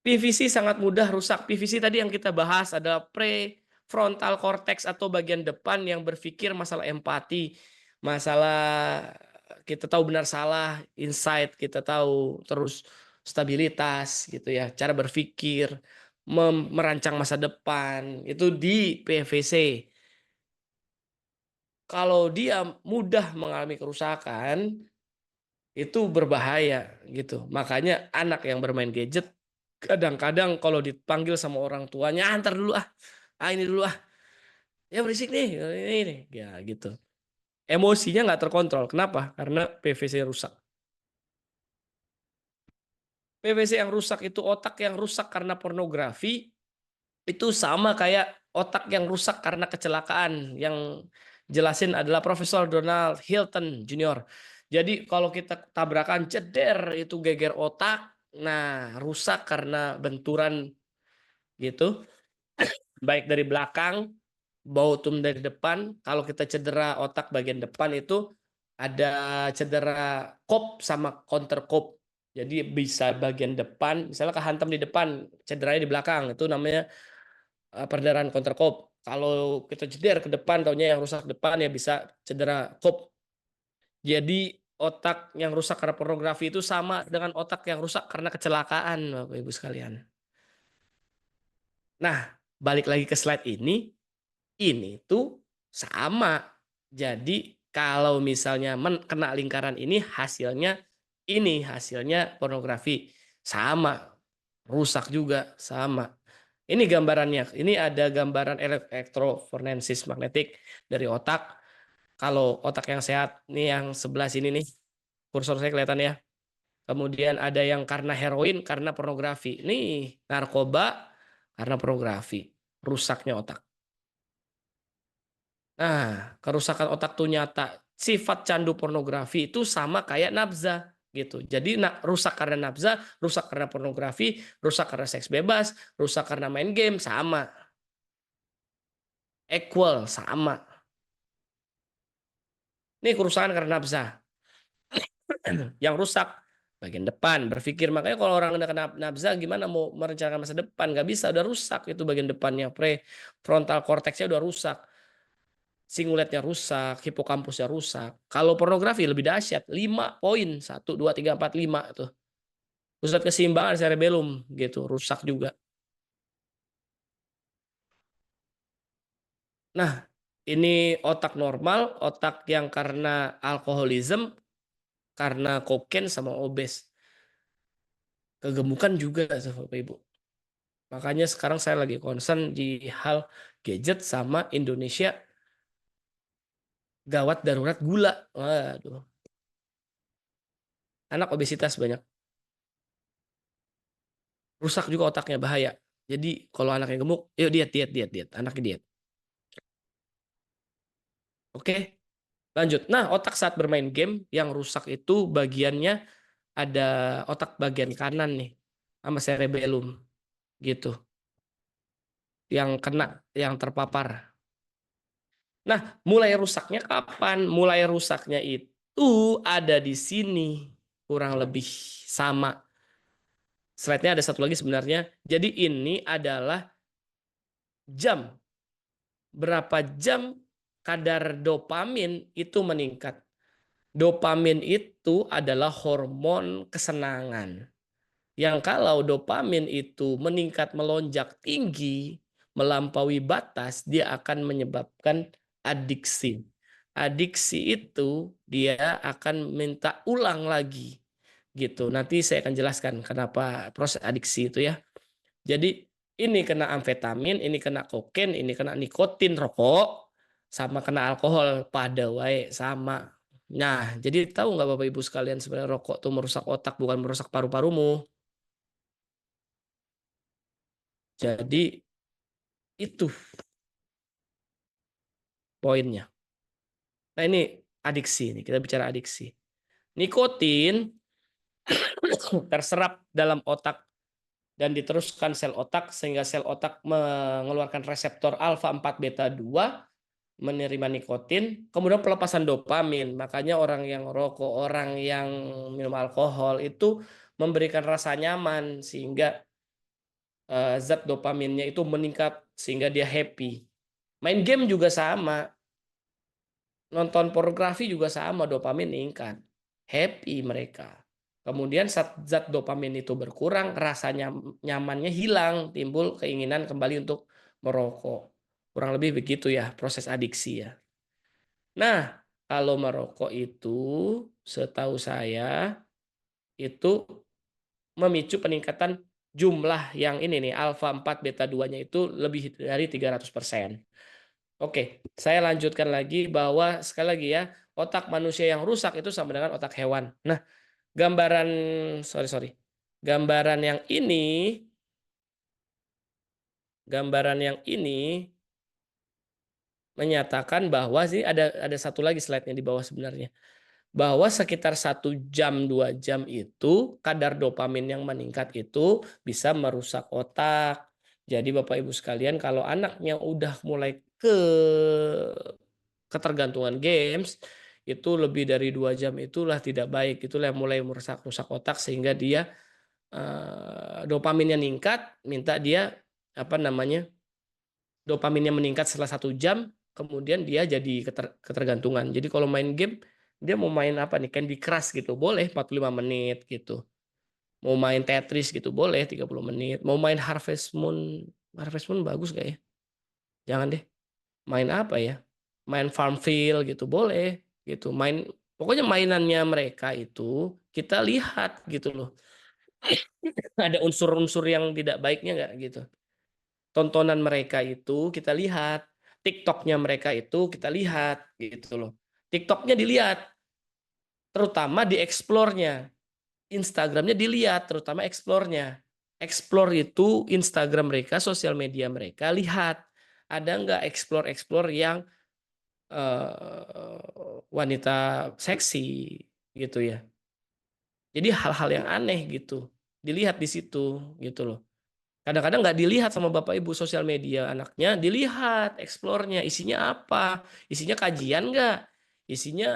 Speaker 3: PVC sangat mudah rusak. PVC tadi yang kita bahas adalah prefrontal cortex atau bagian depan yang berpikir masalah empati, masalah kita tahu benar salah, insight, kita tahu terus stabilitas gitu ya, cara berpikir, merancang masa depan, itu di PVC. Kalau dia mudah mengalami kerusakan, itu berbahaya gitu. Makanya anak yang bermain gadget kadang-kadang kalau dipanggil sama orang tuanya, antar dulu ini dulu ya berisik nih, ini ya gitu. Emosinya nggak terkontrol. Kenapa? Karena PVC rusak. PVC yang rusak itu, otak yang rusak karena pornografi, itu sama kayak otak yang rusak karena kecelakaan. Yang jelasin adalah Profesor Donald Hilton Jr. Jadi kalau kita tabrakan ceder itu geger otak, nah rusak karena benturan gitu, baik dari belakang maupun dari depan. Kalau kita cedera otak bagian depan itu ada cedera kop sama counter kop. Jadi bisa bagian depan, misalnya kehantam di depan, cederanya di belakang, itu namanya perdarahan counter kop. Kalau kita ceder ke depan, taunya yang rusak depan ya bisa cedera kop. Jadi otak yang rusak karena pornografi itu sama dengan otak yang rusak karena kecelakaan, Bapak Ibu sekalian. Nah, balik lagi ke slide ini tuh sama. Jadi kalau misalnya kena lingkaran ini hasilnya pornografi, sama, rusak juga sama. Ini gambarannya. Ini ada gambaran elektroforensis magnetik dari otak. Kalau otak yang sehat, nih yang sebelah sini nih, kursor saya kelihatan ya. Kemudian ada yang karena heroin, karena pornografi. Nih, narkoba karena pornografi. Rusaknya otak. Nah, kerusakan otak tuh nyata. Sifat candu pornografi itu sama kayak nafza gitu. Jadi rusak karena nafza, rusak karena pornografi, rusak karena seks bebas, rusak karena main game, sama. Equal, sama. Ini kerusakan karena nafza. Yang rusak bagian depan, berpikir. Makanya kalau orang udah kena nafza, gimana mau merencanakan masa depan? Gak bisa, udah rusak itu bagian depannya. Prefrontal cortexnya udah rusak. Singuletnya rusak, hipokampusnya rusak. Kalau pornografi lebih dahsyat, 5 poin, 1, 2, 3, 4, 5 tuh. Pusat keseimbangan cerebellum gitu, rusak juga. Nah, ini otak normal, otak yang karena alkoholisme, karena kokain sama obes. Kegemukan juga Bapak Ibu. Makanya sekarang saya lagi concern di hal gadget sama Indonesia gawat darurat gula. Waduh. Anak obesitas banyak. Rusak juga otaknya, bahaya. Jadi kalau anaknya gemuk, yuk diet. Anaknya diet. Oke, lanjut. Nah, otak saat bermain game yang rusak itu bagiannya ada otak bagian kanan nih sama cerebellum gitu. Yang kena, yang terpapar. Nah, mulai rusaknya kapan? Mulai rusaknya itu ada di sini. Kurang lebih sama. Slide-nya ada satu lagi sebenarnya. Jadi ini adalah jam. Berapa jam kadar dopamin itu meningkat. Dopamin itu adalah hormon kesenangan. Yang kalau dopamin itu meningkat melonjak tinggi, melampaui batas, dia akan menyebabkan adiksi. Adiksi itu dia akan minta ulang lagi. Gitu. Nanti saya akan jelaskan kenapa proses adiksi itu ya. Jadi ini kena amfetamin, ini kena kokain, ini kena nikotin rokok, sama kena alkohol pada wae sama. Nah, jadi tahu nggak Bapak Ibu sekalian sebenarnya rokok tuh merusak otak bukan merusak paru-parumu. Jadi itu poinnya. Nah ini adiksi nih, kita bicara adiksi. Nikotin terserap dalam otak dan diteruskan sel otak sehingga sel otak mengeluarkan reseptor alfa 4 beta 2 menerima nikotin, kemudian pelepasan dopamin. Makanya orang yang rokok, orang yang minum alkohol itu memberikan rasa nyaman sehingga zat dopaminnya itu meningkat sehingga dia happy. Main game juga sama. Nonton pornografi juga sama, dopamin meningkat. Happy mereka. Kemudian saat zat dopamin itu berkurang, rasanya nyamannya hilang, timbul keinginan kembali untuk merokok. Kurang lebih begitu ya proses adiksi ya. Nah, kalau merokok itu setahu saya itu memicu peningkatan jumlah yang ini nih alfa 4 beta 2-nya itu lebih dari 300%. Oke, saya lanjutkan lagi bahwa sekali lagi ya, otak manusia yang rusak itu sama dengan otak hewan. Nah, gambaran gambaran yang ini menyatakan bahwa sih ada satu lagi slide-nya di bawah sebenarnya. Bahwa sekitar 1 jam 2 jam itu kadar dopamin yang meningkat itu bisa merusak otak. Jadi Bapak Ibu sekalian kalau anaknya udah mulai ketergantungan games itu lebih dari 2 jam itulah tidak baik, itulah yang mulai merusak otak sehingga dia dopaminnya meningkat, minta dia dopaminnya meningkat setelah 1 jam, kemudian dia jadi ketergantungan. Jadi kalau main game dia mau main apa nih, Candy Crush gitu boleh 45 menit gitu, mau main Tetris gitu boleh 30 menit, mau main Harvest Moon bagus gak ya, jangan deh. Main apa ya, main Farmville gitu boleh gitu, main pokoknya mainannya mereka itu kita lihat gitu loh. Ada unsur-unsur yang tidak baiknya nggak gitu. Tontonan mereka itu kita lihat, TikToknya mereka itu kita lihat gitu loh. TikToknya dilihat, terutama di explore-nya. Instagramnya dilihat, terutama explore-nya. Explore itu Instagram mereka, sosial media mereka, lihat ada nggak explore yang wanita seksi gitu ya. Jadi hal-hal yang aneh gitu dilihat di situ gitu loh. Kadang-kadang nggak dilihat sama Bapak Ibu sosial media anaknya, dilihat explore-nya isinya apa, isinya kajian nggak, isinya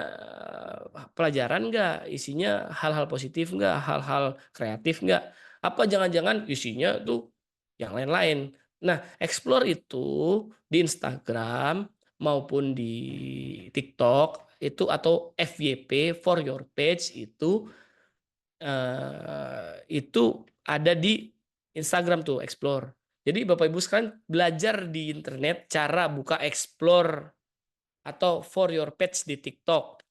Speaker 3: pelajaran nggak, isinya hal-hal positif nggak, hal-hal kreatif nggak, apa jangan-jangan isinya tuh yang lain-lain. Nah, explore itu di Instagram maupun di TikTok itu atau FYP for your page itu ada di Instagram tuh explore. Jadi Bapak Ibu sekalian belajar di internet cara buka explore atau for your page di TikTok,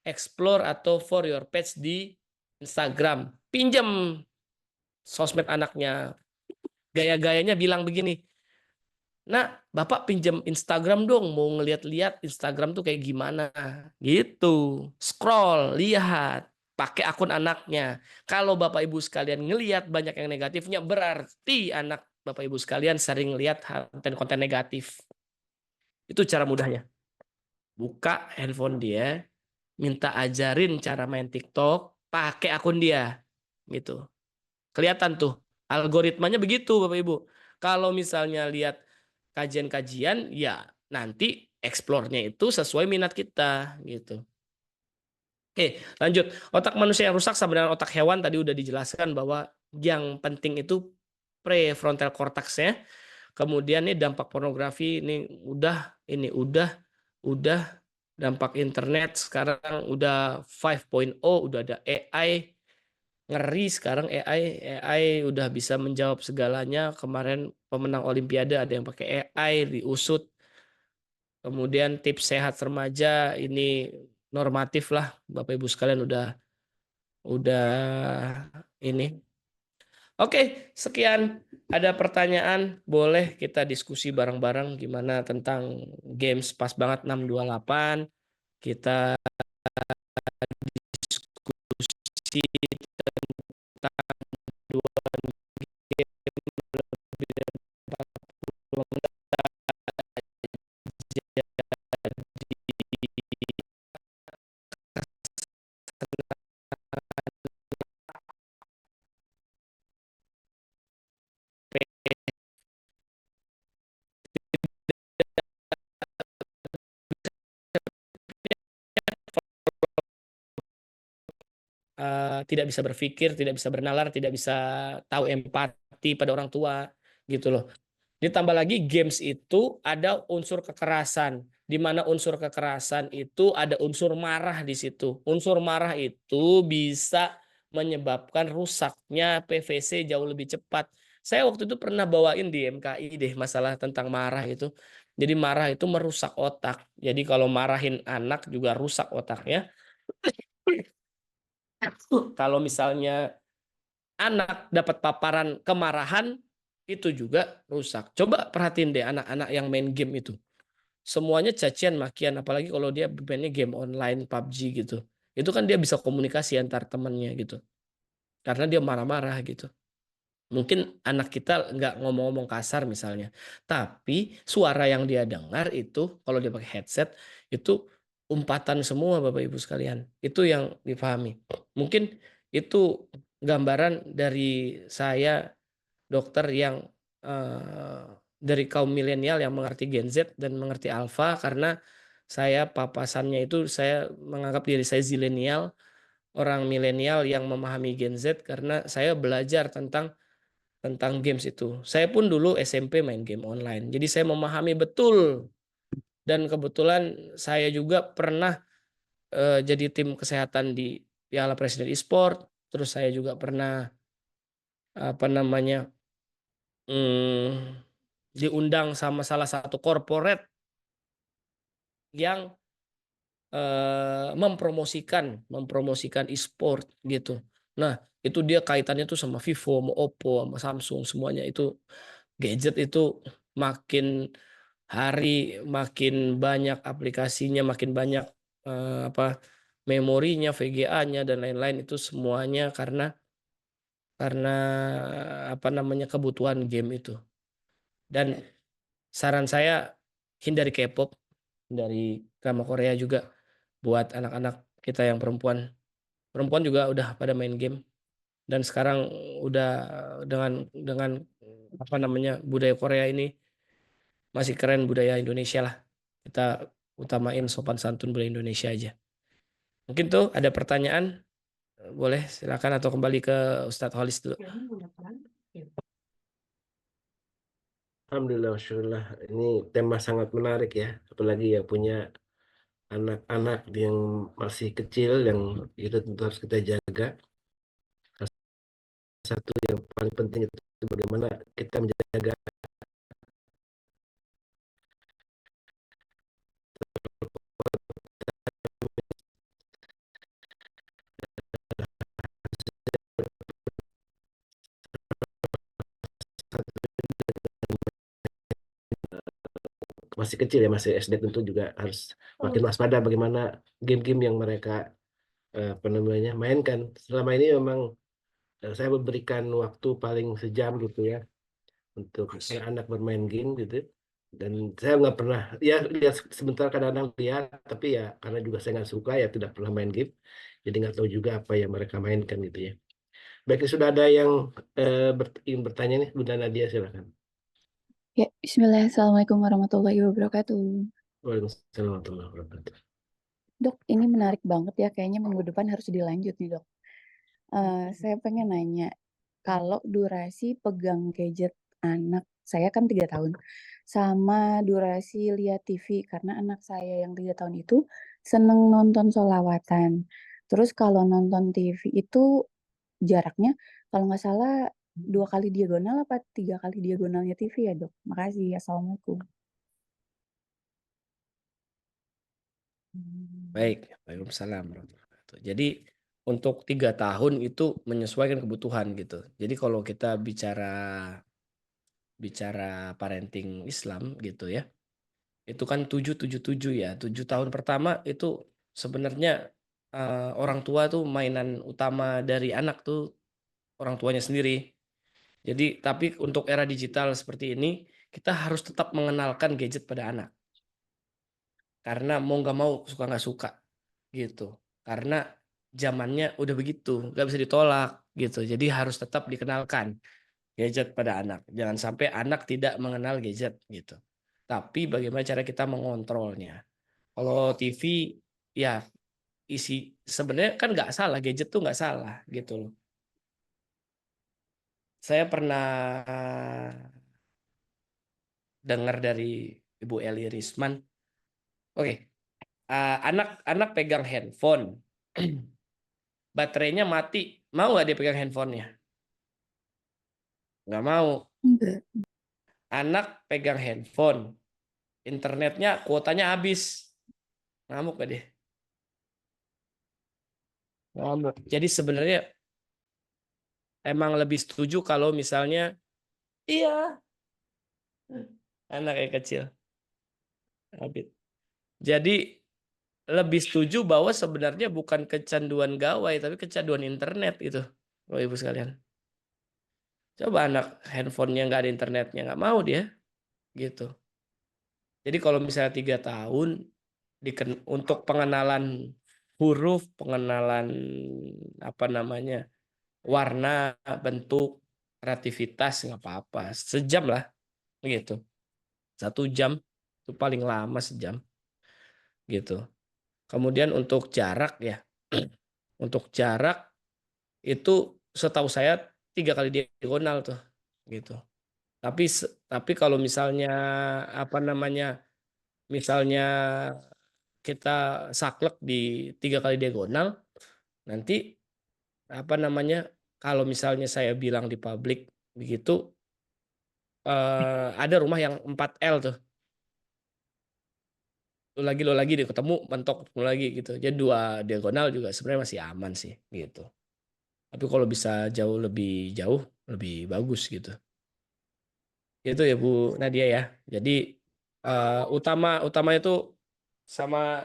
Speaker 3: explore atau for your page di Instagram. Pinjam sosmed anaknya. Gaya-gayanya bilang begini, "Nah, Bapak pinjam Instagram dong, mau ngeliat-liat Instagram tuh kayak gimana." Gitu. Scroll, lihat, pakai akun anaknya. Kalau Bapak Ibu sekalian ngelihat banyak yang negatifnya, berarti anak Bapak Ibu sekalian sering lihat konten-konten negatif. Itu cara mudahnya. buka handphone dia, minta ajarin cara main TikTok pakai akun dia gitu. Kelihatan tuh algoritmanya begitu Bapak Ibu. Kalau misalnya lihat kajian-kajian ya nanti explore-nya itu sesuai minat kita gitu. Oke, lanjut. Otak manusia yang rusak sama dengan otak hewan tadi udah dijelaskan bahwa yang penting itu prefrontal cortex-nya. Kemudian nih dampak pornografi ini udah dampak internet sekarang udah 5.0, udah ada AI. Ngeri sekarang AI udah bisa menjawab segalanya. Kemarin pemenang Olimpiade ada yang pakai AI diusut. Kemudian tips sehat remaja ini normatif lah Bapak Ibu sekalian udah ini. Oke, sekian. Ada pertanyaan, boleh kita diskusi bareng-bareng gimana tentang games pas banget 628. Kita diskusi tentang dua game lebih dari 40 menit. Tidak bisa berpikir, tidak bisa bernalar, tidak bisa tahu empati pada orang tua gitu loh. Ditambah lagi games itu ada unsur kekerasan, di mana unsur kekerasan itu ada unsur marah di situ. Unsur marah itu bisa menyebabkan rusaknya PVC jauh lebih cepat. Saya waktu itu pernah bawain di MKI deh masalah tentang marah itu. Jadi marah itu merusak otak. Jadi kalau marahin anak juga rusak otaknya. Kalau misalnya anak dapat paparan kemarahan itu juga rusak. Coba perhatiin deh anak-anak yang main game itu. Semuanya cacian makian apalagi kalau dia mainnya game online PUBG gitu. Itu kan dia bisa komunikasi antar temannya gitu. Karena dia marah-marah gitu. Mungkin anak kita nggak ngomong-ngomong kasar misalnya. Tapi suara yang dia dengar itu kalau dia pakai headset itu umpatan semua Bapak Ibu sekalian. Itu yang dipahami. Mungkin itu gambaran dari saya dokter yang dari kaum milenial yang mengerti Gen Z dan mengerti Alpha karena saya papasannya itu saya menganggap diri saya zilenial, orang milenial yang memahami Gen Z karena saya belajar tentang games itu. Saya pun dulu SMP main game online. Jadi saya memahami betul. Dan kebetulan saya juga pernah jadi tim kesehatan di Piala Presiden e-sport. Terus saya juga pernah diundang sama salah satu corporate yang mempromosikan e-sport gitu. Nah, itu dia kaitannya tuh sama Vivo, sama Oppo, sama Samsung semuanya itu gadget itu makin hari makin banyak aplikasinya, makin banyak memorinya, VGA-nya dan lain-lain itu semuanya karena kebutuhan game itu. Dan saran saya hindari K-pop, dari drama Korea juga buat anak-anak kita yang perempuan. Perempuan juga udah pada main game dan sekarang udah dengan budaya Korea ini masih keren budaya Indonesia lah. Kita utamain sopan santun budaya Indonesia aja. Mungkin tuh ada pertanyaan, boleh silakan atau kembali ke Ustadz Holis dulu.
Speaker 1: Alhamdulillah, masyaallah. Ini tema sangat menarik ya, apalagi yang punya anak-anak yang masih kecil yang itu tentu harus kita jaga. Satu yang paling penting itu bagaimana kita menjaga masih kecil ya, masih SD, tentu juga harus makin waspada bagaimana game-game yang mereka mainkan. Selama ini memang saya memberikan waktu paling sejam gitu ya untuk anak bermain game gitu. Dan saya nggak pernah, ya lihat sebentar kadang-kadang lihat, tapi ya karena juga saya nggak suka ya tidak pernah main game, jadi nggak tahu juga apa yang mereka mainkan gitu ya. Baik, sudah ada yang ingin bertanya nih, Bunda Nadia silakan.
Speaker 6: Ya, Bismillah. Assalamualaikum warahmatullahi wabarakatuh.
Speaker 1: Waalaikumsalam warahmatullahi wabarakatuh.
Speaker 6: Dok, ini menarik banget ya. Kayaknya minggu depan harus dilanjut nih, Dok. Saya pengen nanya, kalau durasi pegang gadget anak, saya kan 3 tahun, sama durasi lihat TV, karena anak saya yang 3 tahun itu seneng nonton sholawatan. Terus kalau nonton TV itu jaraknya, kalau nggak salah 2 kali diagonal apa 3 kali diagonalnya TV ya, Dok? Makasih. Assalamualaikum.
Speaker 3: Baik, Waalaikumsalam warahmatullahi wabarakatuh. Jadi untuk 3 tahun itu menyesuaikan kebutuhan gitu. Jadi kalau kita bicara parenting Islam gitu ya, itu kan 7-7-7 ya. 7 tahun pertama itu sebenarnya orang tua tuh mainan utama dari anak tuh orang tuanya sendiri. Jadi tapi untuk era digital seperti ini kita harus tetap mengenalkan gadget pada anak. Karena mau nggak mau, suka nggak suka gitu. Karena zamannya udah begitu, nggak bisa ditolak gitu. Jadi harus tetap dikenalkan gadget pada anak. Jangan sampai anak tidak mengenal gadget gitu. Tapi bagaimana cara kita mengontrolnya. Kalau TV ya isi sebenarnya kan nggak salah, gadget tuh nggak salah gitu loh. Saya pernah dengar dari Ibu Eli Risman. Oke, anak pegang handphone, baterainya mati, mau nggak dia pegang handphonenya? Nggak mau.
Speaker 6: Enggak.
Speaker 3: Anak pegang handphone, internetnya kuotanya habis, ngamuk gak dia? Ngamuk. Jadi sebenarnya emang lebih setuju kalau misalnya iya anak yang kecil. Jadi lebih setuju bahwa sebenarnya bukan kecanduan gawai tapi kecanduan internet gitu, Bapak Ibu sekalian. Coba anak handphonenya nggak ada internetnya, nggak mau dia gitu. Jadi kalau misalnya 3 tahun untuk pengenalan huruf, pengenalan apa namanya warna, bentuk, kreativitas nggak apa-apa, sejam lah gitu. 1 jam itu paling lama sejam gitu. Kemudian untuk jarak ya, untuk jarak itu setahu saya 3 kali diagonal tuh gitu. Tapi kalau misalnya apa namanya, misalnya kita saklek di 3 kali diagonal, nanti apa namanya, kalau misalnya saya bilang di publik begitu, ada rumah yang 4L tuh. Lo lagi deh ketemu mentok lagi gitu. Jadi 2 diagonal juga sebenarnya masih aman sih gitu. Tapi kalau bisa jauh lebih bagus gitu. Itu ya Bu Nadia ya. Jadi utama itu sama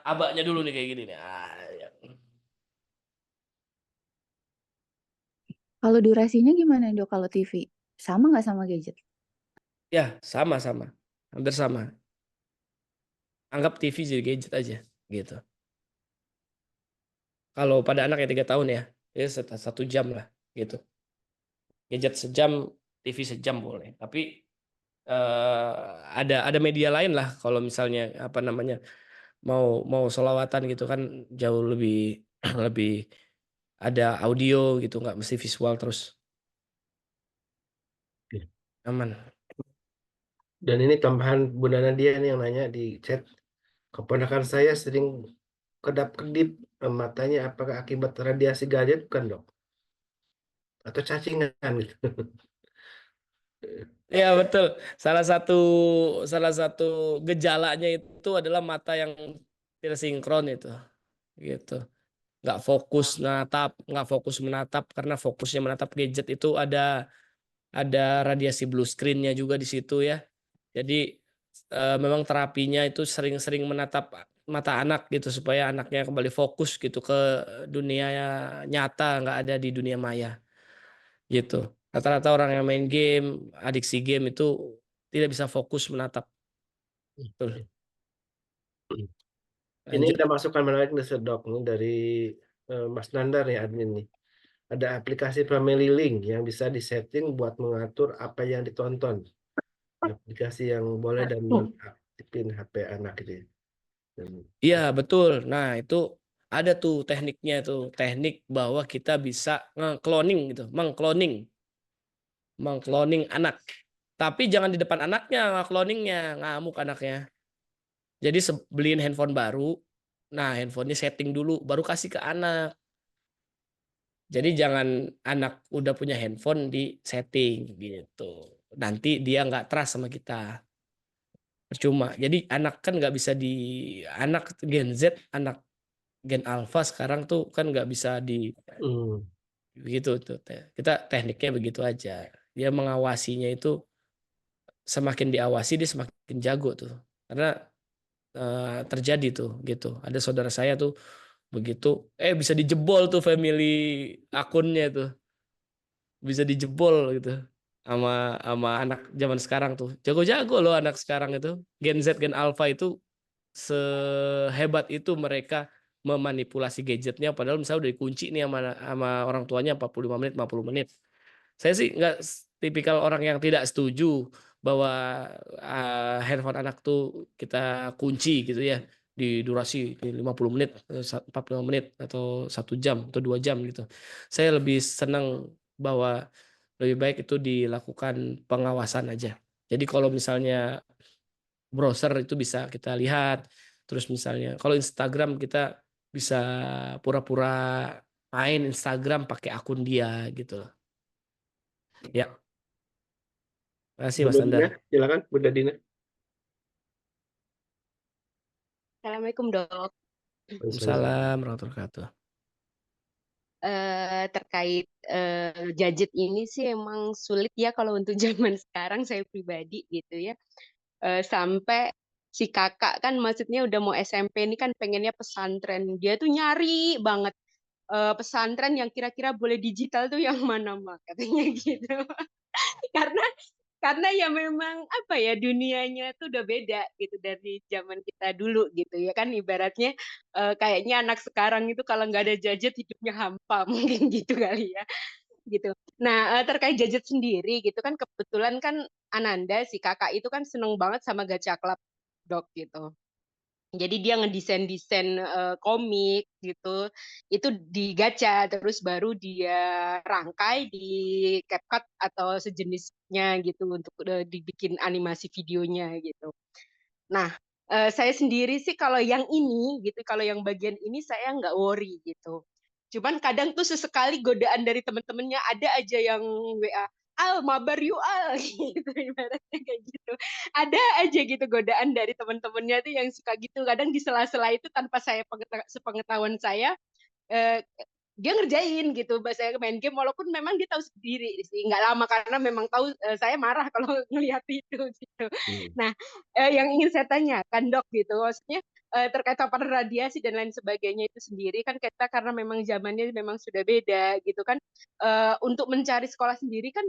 Speaker 3: abaknya dulu nih kayak gini nih. Ya.
Speaker 6: Kalau durasinya gimana, Dok, kalau TV? Sama nggak sama gadget?
Speaker 3: Ya, sama. Hampir sama. Anggap TV jadi gadget aja gitu. Kalau pada anak yang 3 tahun ya 1 jam lah gitu. Gadget sejam, TV sejam boleh. Tapi ada media lain lah kalau misalnya apa namanya mau sholawatan gitu kan jauh lebih lebih ada audio gitu, nggak mesti visual terus. Aman.
Speaker 1: Dan ini tambahan Bunda Nadia nih yang nanya di chat, keponakan saya sering kedap-kedip matanya, apakah akibat radiasi gadget bukan dok? Atau cacingan gitu?
Speaker 3: Ya betul. Salah satu gejalanya itu adalah mata yang tidak sinkron itu, gitu. Nggak fokus menatap karena fokusnya menatap gadget itu ada radiasi blue screen-nya juga di situ ya. Jadi memang terapinya itu sering-sering menatap mata anak gitu supaya anaknya kembali fokus gitu ke dunia nyata, nggak ada di dunia maya gitu. Rata-rata orang yang main game, adiksi game itu tidak bisa fokus menatap. Betul.
Speaker 1: Ini
Speaker 3: Lanjut.
Speaker 1: ada masukan menarik nih Dok, nih dari Mas Nandar ya admin nih. Ada aplikasi Family Link yang bisa disetting buat mengatur apa yang ditonton. Aplikasi yang boleh dan nonaktifin HP anak gitu ya.
Speaker 3: Iya betul. Nah itu ada tuh tekniknya tuh, teknik bahwa kita bisa nge-cloning gitu, mengcloning anak. Tapi jangan di depan anaknya nge-cloningnya, ngamuk anaknya. Jadi beliin handphone baru, nah handphonenya setting dulu, baru kasih ke anak. Jadi jangan anak udah punya handphone di setting gitu. Nanti dia nggak trust sama kita. Percuma. Jadi anak kan nggak bisa anak Gen Z, anak Gen Alpha sekarang tuh kan nggak bisa begitu tuh. Kita tekniknya begitu aja. Dia mengawasinya itu semakin diawasi dia semakin jago tuh. Karena terjadi tuh gitu. Ada saudara saya tuh begitu bisa dijebol tuh family akunnya tuh. Bisa dijebol gitu sama anak zaman sekarang tuh. Jago-jago loh anak sekarang itu. Gen Z, Gen Alpha itu sehebat itu mereka memanipulasi gadgetnya padahal misalnya udah dikunci nih sama orang tuanya 45 menit, 50 menit. Saya sih nggak tipikal orang yang tidak setuju bahwa handphone anak tuh kita kunci gitu ya di durasi 50 menit, 45 menit atau 1 jam atau 2 jam gitu. Saya lebih senang bahwa lebih baik itu dilakukan pengawasan aja. Jadi kalau misalnya browser itu bisa kita lihat, terus misalnya kalau Instagram kita bisa pura-pura main Instagram pakai akun dia gitu loh. Ya, terima kasih Mas
Speaker 1: Bunda Dina,
Speaker 3: Nandar.
Speaker 1: silakan Bunda Dina.
Speaker 2: Assalamualaikum Dok.
Speaker 3: Waalaikumsalam warahmatullahi wabarakatuh.
Speaker 2: Terkait gadget ini sih emang sulit ya kalau untuk zaman sekarang saya pribadi gitu ya. Sampai si kakak kan maksudnya udah mau SMP ini kan pengennya pesantren. Dia tuh nyari banget pesantren yang kira-kira boleh digital tuh yang mana Mak katanya gitu. Karena ya memang apa ya dunianya tuh udah beda gitu dari zaman kita dulu gitu ya kan ibaratnya kayaknya anak sekarang itu kalau nggak ada gadget hidupnya hampa mungkin gitu kali ya gitu. Nah terkait gadget sendiri gitu kan kebetulan kan Ananda si kakak itu kan seneng banget sama Gacha Club Dok gitu. Jadi dia ngedesain komik gitu, itu digacha terus baru dia rangkai di CapCut atau sejenisnya gitu untuk dibikin animasi videonya gitu. Nah, saya sendiri sih kalau yang ini gitu, kalau yang bagian ini saya nggak worry gitu. Cuman kadang tuh sesekali godaan dari teman-temannya ada aja yang WA, Al, mabar you Al, gitu ibaratnya kayak gitu. Ada aja gitu godaan dari teman-temannya tuh yang suka gitu. Kadang di sela-sela itu tanpa sepengetahuan saya, eh, dia ngerjain gitu saya main game walaupun memang dia tahu sendiri sih nggak lama karena memang tahu saya marah kalau ngelihat itu gitu. Nah, yang ingin saya tanyakan Dok gitu maksudnya terkait paparan radiasi dan lain sebagainya itu sendiri kan kita karena memang zamannya memang sudah beda gitu kan untuk mencari sekolah sendiri kan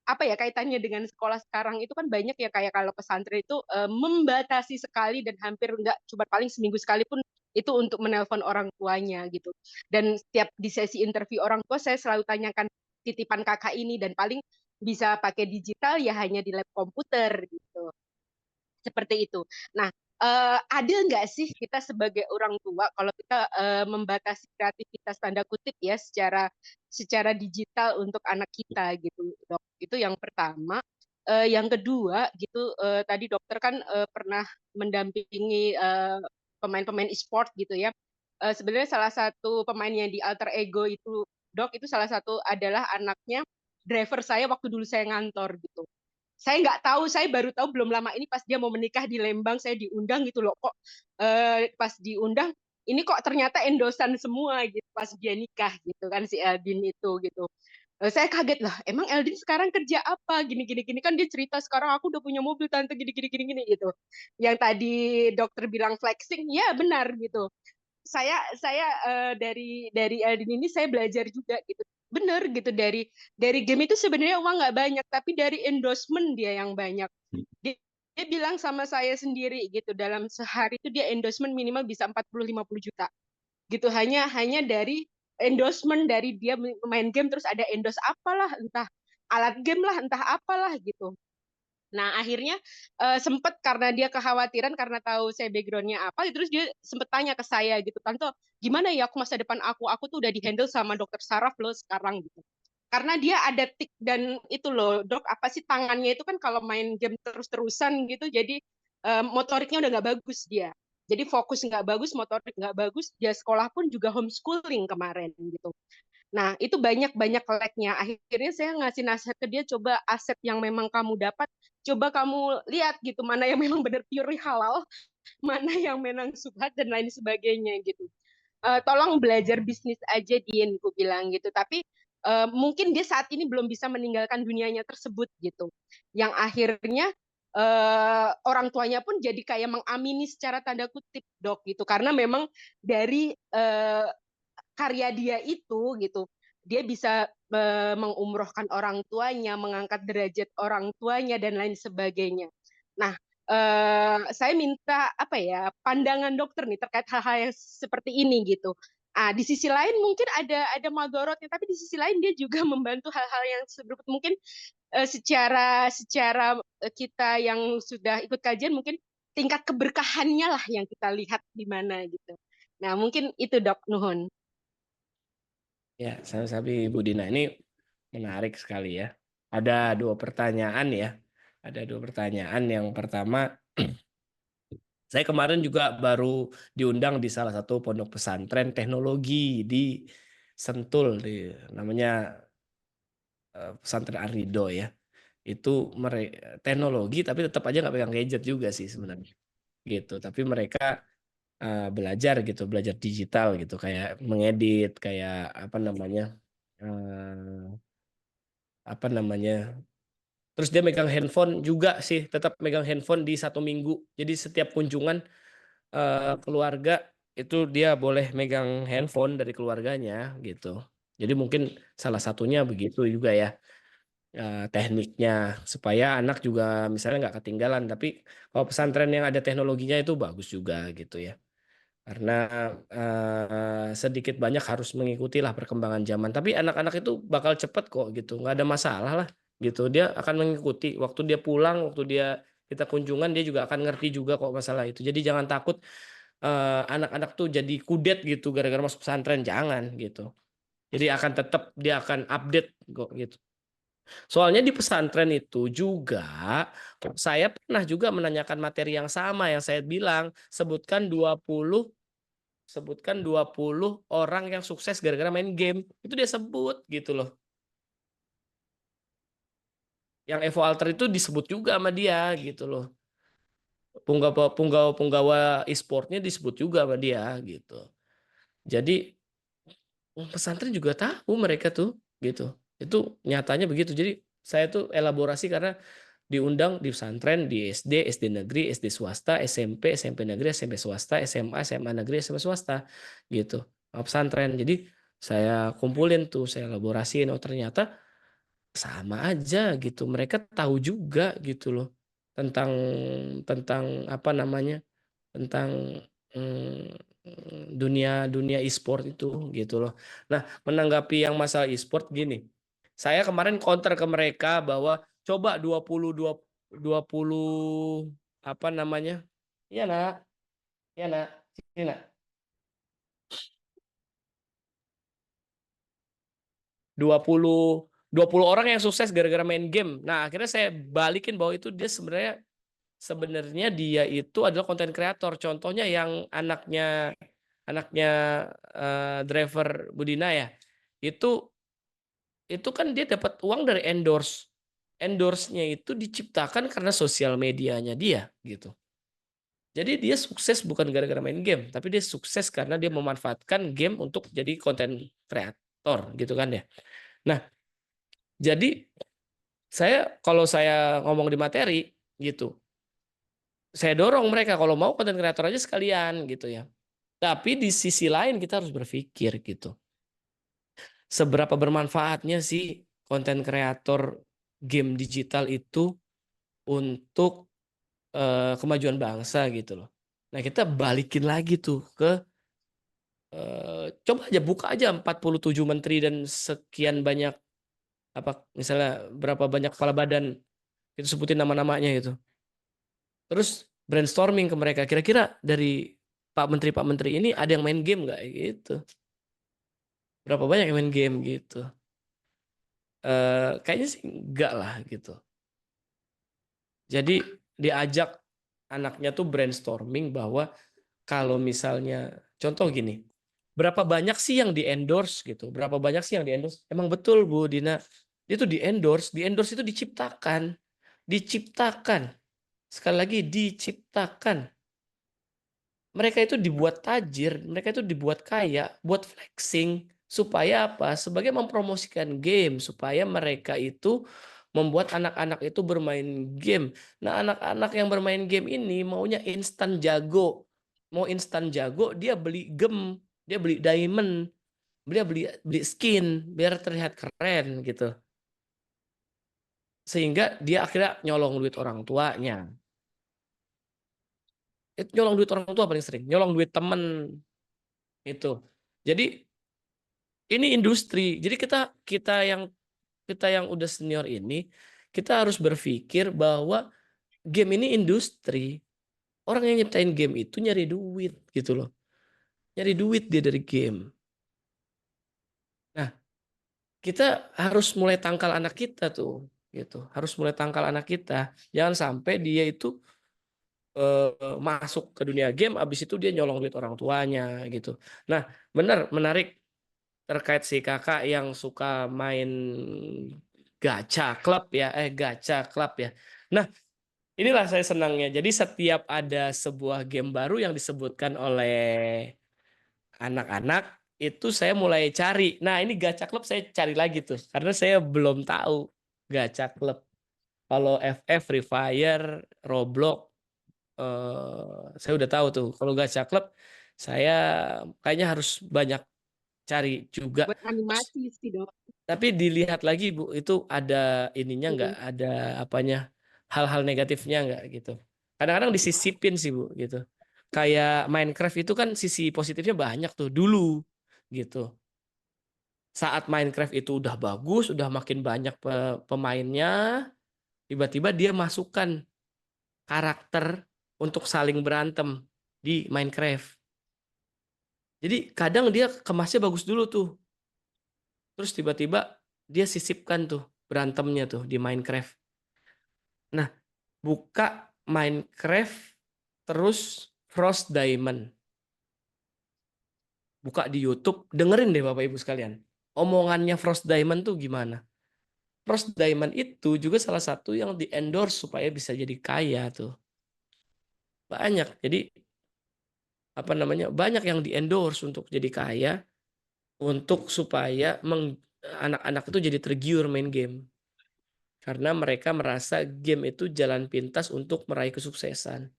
Speaker 2: apa ya kaitannya dengan sekolah sekarang itu kan banyak ya kayak kalau pesantren itu membatasi sekali dan hampir nggak cuma paling seminggu sekali pun itu untuk menelpon orang tuanya gitu. Dan setiap di sesi interview orang tua saya selalu tanyakan titipan kakak ini dan paling bisa pakai digital ya hanya di lab komputer gitu. Seperti itu. Nah, ada nggak sih kita sebagai orang tua kalau kita membatasi kreativitas tanda kutip ya secara digital untuk anak kita gitu, Dok. Itu yang pertama. Yang kedua gitu tadi dokter kan pernah mendampingi pemain-pemain e-sport gitu ya. Sebenarnya salah satu pemainnya di Alter Ego itu Dok itu salah satu adalah anaknya driver saya waktu dulu saya ngantor gitu. Saya nggak tahu, saya baru tahu belum lama ini pas dia mau menikah di Lembang, saya diundang gitu loh kok pas diundang ini kok ternyata endosan semua gitu pas dia nikah gitu kan si Eldin itu gitu. Saya kaget lah, emang Eldin sekarang kerja apa? Gini gini gini kan dia cerita sekarang aku udah punya mobil tante gini gini gini gini gitu. Yang tadi dokter bilang flexing, ya benar gitu. saya dari Aldin ini saya belajar juga gitu. Bener gitu, dari game itu sebenarnya uang nggak banyak, tapi dari endorsement dia yang banyak. Dia bilang sama saya sendiri gitu, dalam sehari itu dia endorsement minimal bisa 40-50 juta gitu, hanya dari endorsement dari dia main game, terus ada endorse apalah, entah alat game lah, entah apalah gitu. Nah, akhirnya sempet, karena dia kekhawatiran karena tahu saya backgroundnya apa, terus dia sempet tanya ke saya gitu, Tante, gimana ya aku masa depan aku tuh udah dihandle sama dokter saraf loh sekarang gitu. Karena dia ada tik dan itu loh, dok, apa sih, tangannya itu kan kalau main game terus-terusan gitu, jadi motoriknya udah nggak bagus dia. Jadi fokus nggak bagus, motorik nggak bagus, dia sekolah pun juga homeschooling kemarin gitu. Nah, itu banyak-banyak lag-nya. Akhirnya saya ngasih nasihat ke dia, coba aset yang memang kamu dapat, coba kamu lihat gitu, mana yang memang benar pure halal, mana yang memang subhat dan lain sebagainya gitu. Tolong belajar bisnis aja, Din, aku bilang gitu. Tapi mungkin dia saat ini belum bisa meninggalkan dunianya tersebut gitu. Yang akhirnya orang tuanya pun jadi kayak mengamini secara tanda kutip, dok, gitu. Karena memang dari karya dia itu gitu, dia bisa mengumrohkan orang tuanya, mengangkat derajat orang tuanya dan lain sebagainya. Nah, saya minta apa ya, pandangan dokter nih terkait hal-hal yang seperti ini gitu. Di sisi lain mungkin ada madorotnya, tapi di sisi lain dia juga membantu hal-hal yang mungkin secara kita yang sudah ikut kajian, mungkin tingkat keberkahannya lah yang kita lihat di mana gitu. Nah, mungkin itu, Dok, nuhun.
Speaker 3: Ya, sama-sama Bu Dina, ini menarik sekali ya. Ada 2 pertanyaan ya. Ada 2 pertanyaan. Yang pertama, saya kemarin juga baru diundang di salah satu pondok pesantren teknologi di Sentul, namanya pesantren Ar-Ridho ya. Itu teknologi tapi tetap aja nggak pegang gadget juga sih sebenarnya. Gitu. Tapi mereka belajar gitu, belajar digital gitu, kayak mengedit, kayak apa namanya, terus dia megang handphone juga sih, tetap megang handphone di 1 minggu. Jadi setiap kunjungan keluarga itu dia boleh megang handphone dari keluarganya gitu. Jadi mungkin salah satunya begitu juga ya, tekniknya supaya anak juga misalnya nggak ketinggalan. Tapi kalau pesantren yang ada teknologinya itu bagus juga gitu ya. Karena sedikit banyak harus mengikutilah perkembangan zaman. Tapi anak-anak itu bakal cepet kok gitu, nggak ada masalah lah gitu. Dia akan mengikuti. Waktu dia pulang, waktu kita kunjungan, dia juga akan ngerti juga kok masalah itu. Jadi jangan takut anak-anak tuh jadi kudet gitu gara-gara masuk pesantren, jangan gitu. Jadi dia akan update kok gitu. Soalnya di pesantren itu juga saya pernah juga menanyakan materi yang sama yang saya bilang, sebutkan 20 orang yang sukses gara-gara main game. Itu dia sebut gitu loh. Yang Evo Alter itu disebut juga sama dia gitu loh. Punggawa e-sportnya disebut juga sama dia gitu. Jadi pesantren juga tahu mereka tuh gitu. Itu nyatanya begitu. Jadi saya tuh elaborasi karena diundang di pesantren, di SD, SD negeri, SD swasta, SMP, SMP negeri, SMP swasta, SMA, SMA negeri, SMA swasta gitu. Pesantren. Jadi saya kumpulin tuh, saya elaborasiin, oh ternyata sama aja gitu. Mereka tahu juga gitu loh tentang apa namanya? Tentang dunia e-sport itu gitu loh. Nah, menanggapi yang masalah e-sport gini. Saya kemarin counter ke mereka bahwa coba 20 apa namanya? Iya, Nak. Iya, Nak. Sini, Nak. 20 orang yang sukses gara-gara main game. Nah, akhirnya saya balikin bahwa itu dia sebenarnya dia itu adalah konten kreator. Contohnya yang anaknya driver Budina ya. Itu kan dia dapat uang dari endorse. Endorse-nya itu diciptakan karena sosial medianya dia gitu. Jadi dia sukses bukan gara-gara main game, tapi dia sukses karena dia memanfaatkan game untuk jadi konten kreator gitu kan ya. Nah, jadi kalau saya ngomong di materi gitu, saya dorong mereka kalau mau konten kreator aja sekalian gitu ya. Tapi di sisi lain kita harus berpikir gitu. Seberapa bermanfaatnya sih konten kreator game digital itu untuk kemajuan bangsa gitu loh. Nah, kita balikin lagi tuh ke coba aja buka aja 47 menteri dan sekian banyak apa misalnya berapa banyak kepala badan itu sebutin nama-namanya gitu. Terus brainstorming ke mereka kira-kira dari Pak Menteri ini ada yang main game nggak gitu. Berapa banyak yang main game gitu. Kayaknya sih enggak lah gitu. Jadi diajak anaknya tuh brainstorming bahwa kalau misalnya contoh gini, berapa banyak sih yang di-endorse gitu? Berapa banyak sih yang di-endorse? Emang betul Bu Dina, itu di-endorse itu diciptakan. Diciptakan. Sekali lagi diciptakan. Mereka itu dibuat tajir, mereka itu dibuat kaya, buat flexing. Supaya apa? Sebagai mempromosikan game, supaya mereka itu membuat anak-anak itu bermain game. Nah, anak-anak yang bermain game ini maunya instan jago. Mau instan jago, dia beli gem, dia beli diamond, dia beli skin biar terlihat keren gitu. Sehingga dia akhirnya nyolong duit orang tuanya. Itu nyolong duit orang tua paling sering, nyolong duit temen itu. Jadi ini industri. Jadi kita yang udah senior ini kita harus berpikir bahwa game ini industri. Orang yang nyiptain game itu nyari duit gitu loh. Nyari duit dia dari game. Nah, kita harus mulai tangkal anak kita tuh gitu. Harus mulai tangkal anak kita. Jangan sampai dia itu masuk ke dunia game abis itu dia nyolong duit orang tuanya gitu. Nah, benar menarik terkait si kakak yang suka main gacha club ya, gacha club ya. Nah, inilah saya senangnya. Jadi setiap ada sebuah game baru yang disebutkan oleh anak-anak, itu saya mulai cari. Nah, ini gacha club saya cari lagi tuh, karena saya belum tahu gacha club. Kalau FF, Free Fire, Roblox, saya udah tahu tuh. Kalau gacha club, saya kayaknya harus banyak cari juga.
Speaker 2: Buat animasi sih dok.
Speaker 3: Tapi dilihat lagi Bu, itu ada ininya nggak, ada apanya, hal-hal negatifnya nggak gitu. Kadang-kadang disisipin sih Bu gitu. Kayak Minecraft itu kan sisi positifnya banyak tuh dulu gitu. Saat Minecraft itu udah bagus, udah makin banyak pemainnya, tiba-tiba dia masukkan karakter untuk saling berantem di Minecraft. Jadi kadang dia kemasnya bagus dulu tuh. Terus tiba-tiba dia sisipkan tuh berantemnya tuh di Minecraft. Nah, buka Minecraft terus Frost Diamond. Buka di YouTube, dengerin deh Bapak Ibu sekalian. Omongannya Frost Diamond tuh gimana? Frost Diamond itu juga salah satu yang di-endorse supaya bisa jadi kaya tuh. Banyak. Jadi apa namanya? Banyak yang di-endorse untuk jadi kaya untuk supaya anak-anak itu jadi tergiur main game. Karena mereka merasa game itu jalan pintas untuk meraih kesuksesan.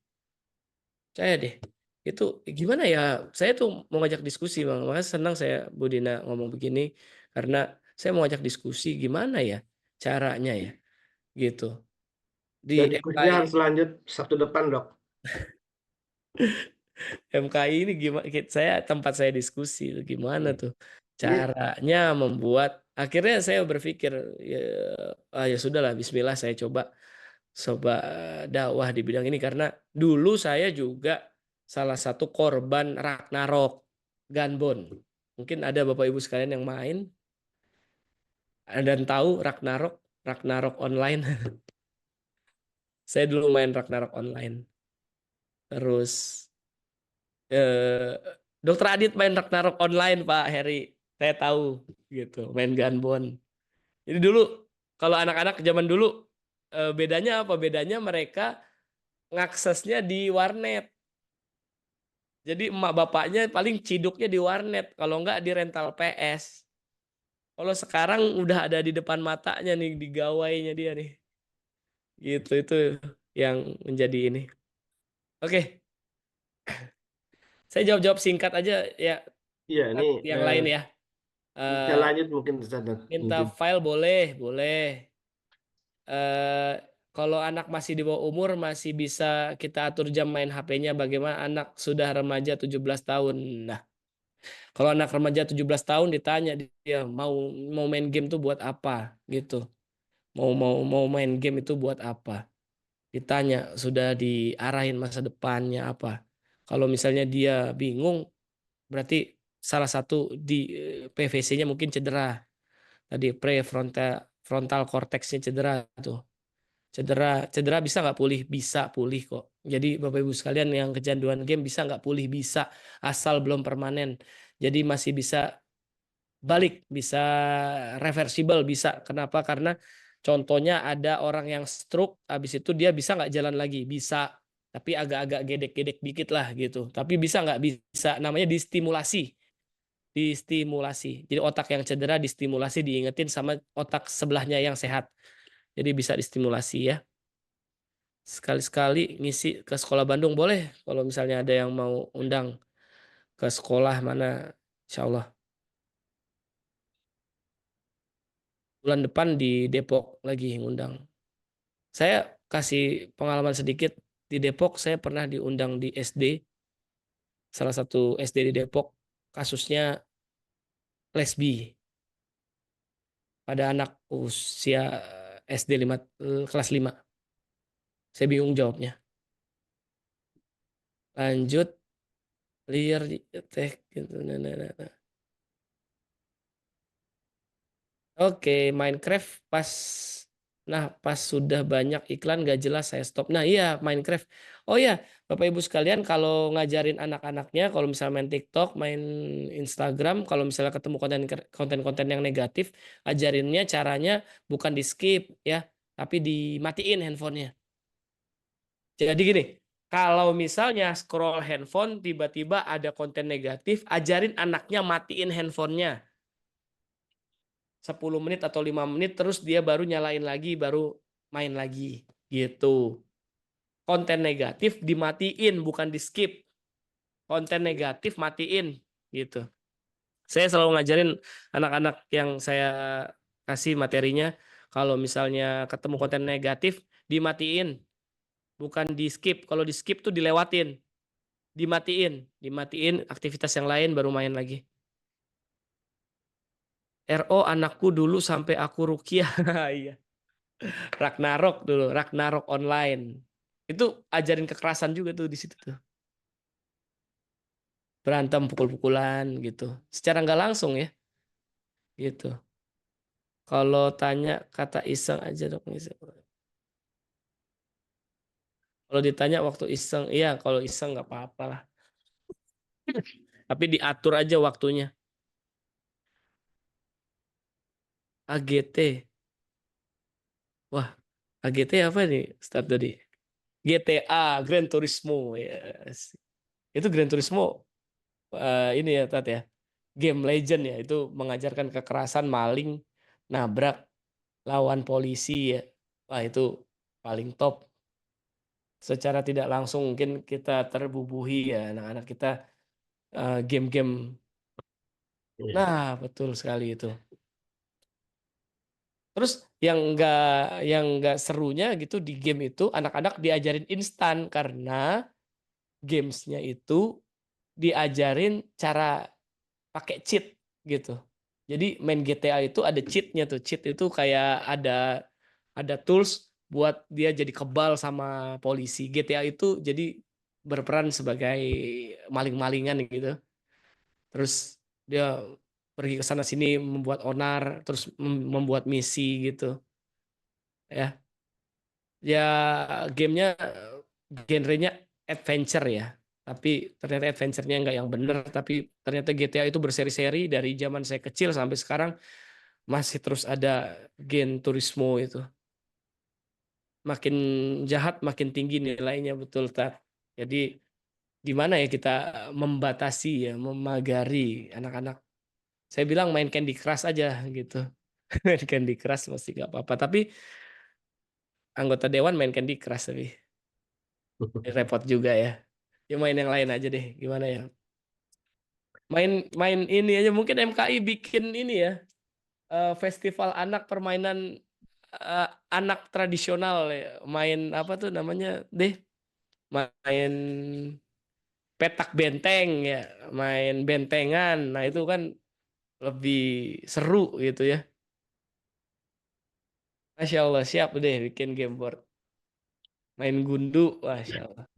Speaker 3: Saya deh. Itu gimana ya? Saya tuh mau ngajak diskusi, Bang. Makanya senang saya Bu Dina ngomong begini karena saya mau ngajak diskusi gimana ya caranya ya. Gitu.
Speaker 1: Dan
Speaker 3: Di
Speaker 1: diskusinya
Speaker 3: MKI
Speaker 1: harus lanjut Sabtu depan, Dok.
Speaker 3: MKI ini gimana? Tempat saya diskusi gimana tuh
Speaker 1: Ini
Speaker 3: caranya membuat. Akhirnya saya berpikir ya sudahlah, Bismillah saya coba dakwah di bidang ini karena dulu saya juga salah satu korban Ragnarok Gunbound. Mungkin ada Bapak Ibu sekalian yang main dan tahu Ragnarok online. Saya dulu main Ragnarok online. Terus Dokter Adit main Ragnarok online Pak Heri. Saya tahu gitu, main Gunbound. Jadi dulu kalau anak-anak zaman dulu bedanya apa? Bedanya mereka ngaksesnya di warnet. Jadi emak bapaknya paling ciduknya di warnet, kalau enggak di rental PS. Kalau sekarang udah ada di depan matanya nih, di gawainya dia nih. Gitu, itu yang menjadi ini. Oke. Saya jawab singkat aja ya,
Speaker 1: Iya, ini
Speaker 3: yang lain ya.
Speaker 1: bisa lanjut mungkin Ustaz.
Speaker 3: Minta
Speaker 1: Mungkin.
Speaker 3: file boleh. Kalau anak masih di bawah umur masih bisa kita atur jam main HP-nya. Bagaimana anak sudah remaja 17 tahun. Nah, kalau anak remaja 17 tahun ditanya dia mau main game tuh buat apa gitu. Mau main game itu buat apa? Ditanya sudah diarahin masa depannya apa. Kalau misalnya dia bingung berarti salah satu di PVC-nya mungkin cedera. Tadi frontal cortex-nya cedera tuh. Cedera bisa nggak pulih? Bisa pulih kok. Jadi Bapak Ibu sekalian yang kecanduan game bisa nggak pulih? Bisa, asal belum permanen. Jadi masih bisa balik, bisa reversible, bisa. Kenapa? Karena contohnya ada orang yang stroke, habis itu dia bisa nggak jalan lagi? Bisa, tapi agak-agak gedek-gedek dikit lah gitu. Tapi bisa nggak? Bisa. Namanya distimulasi. Jadi otak yang cedera distimulasi, diingetin sama otak sebelahnya yang sehat. Jadi bisa distimulasi ya. Sekali-sekali ngisi ke sekolah Bandung boleh. Kalau misalnya ada yang mau undang ke sekolah mana, insya Allah. Bulan depan di Depok lagi ngundang. Saya kasih pengalaman sedikit. Di Depok saya pernah diundang di SD. Salah satu SD di Depok. Kasusnya lesbi. Pada anak usia SD kelas 5. Saya bingung jawabnya. Lanjut. Liar teh gitu. Oke, Minecraft pas sudah banyak iklan gak jelas saya stop. Nah iya Minecraft. Oh iya Bapak Ibu sekalian, kalau ngajarin anak-anaknya, kalau misalnya main TikTok, main Instagram, kalau misalnya ketemu konten-konten yang negatif, ajarinnya caranya bukan di skip ya, tapi dimatiin handphonenya. Jadi gini, kalau misalnya scroll handphone tiba-tiba ada konten negatif, ajarin anaknya matiin handphonenya. 10 menit atau 5 menit terus dia baru nyalain lagi, baru main lagi gitu. Konten negatif dimatiin, bukan di skip. Konten negatif matiin gitu. Saya selalu ngajarin anak-anak yang saya kasih materinya, kalau misalnya ketemu konten negatif dimatiin, bukan di skip. Kalau di skip tuh dilewatin. Dimatiin aktivitas yang lain baru main lagi. RO anakku dulu sampai aku rukiah. Iya. Ragnarok online. Itu ajarin kekerasan juga tuh di situ tuh. Berantem pukul-pukulan gitu. Secara nggak langsung ya. Gitu. Kalau tanya kata iseng aja dong. Kalau ditanya waktu iseng, iya kalau iseng nggak apa-apa lah. Tapi diatur aja waktunya. AGT. Wah, AGT apa nih? Start tadi. GTA, Gran Turismo. Yes. Itu Gran Turismo ini ya Tat ya. Game Legend ya, itu mengajarkan kekerasan, maling, nabrak lawan polisi ya. Wah, itu paling top. Secara tidak langsung mungkin kita terbubuhi ya anak-anak kita game-game. Nah, betul sekali itu. Terus yang enggak serunya gitu di game itu anak-anak diajarin instan karena gamesnya itu diajarin cara pakai cheat gitu. Jadi main GTA itu ada cheatnya tuh. Cheat itu kayak ada tools buat dia jadi kebal sama polisi. GTA itu jadi berperan sebagai maling-malingan gitu. Terus dia pergi ke sana sini membuat onar, terus membuat misi gitu. Ya. Ya gamenya genrenya adventure ya. Tapi ternyata adventure-nya nggak yang bener. Tapi ternyata GTA itu berseri-seri dari zaman saya kecil sampai sekarang masih terus ada Gen Turismo itu. Makin jahat makin tinggi nilainya betul Tat. Jadi gimana ya kita membatasi ya, memagari anak-anak. Saya bilang main Candy Crush aja gitu. Main Candy Crush masih nggak apa-apa. Tapi anggota dewan main Candy Crush tapi repot juga ya. Ya main yang lain aja deh. Gimana ya? main ini aja mungkin MKI bikin ini ya, festival anak permainan anak tradisional ya. Main apa tuh namanya deh, main petak benteng ya, main bentengan. Nah itu kan lebih seru gitu ya. Masya Allah, siap deh bikin game board. Main gundu, Masya Allah.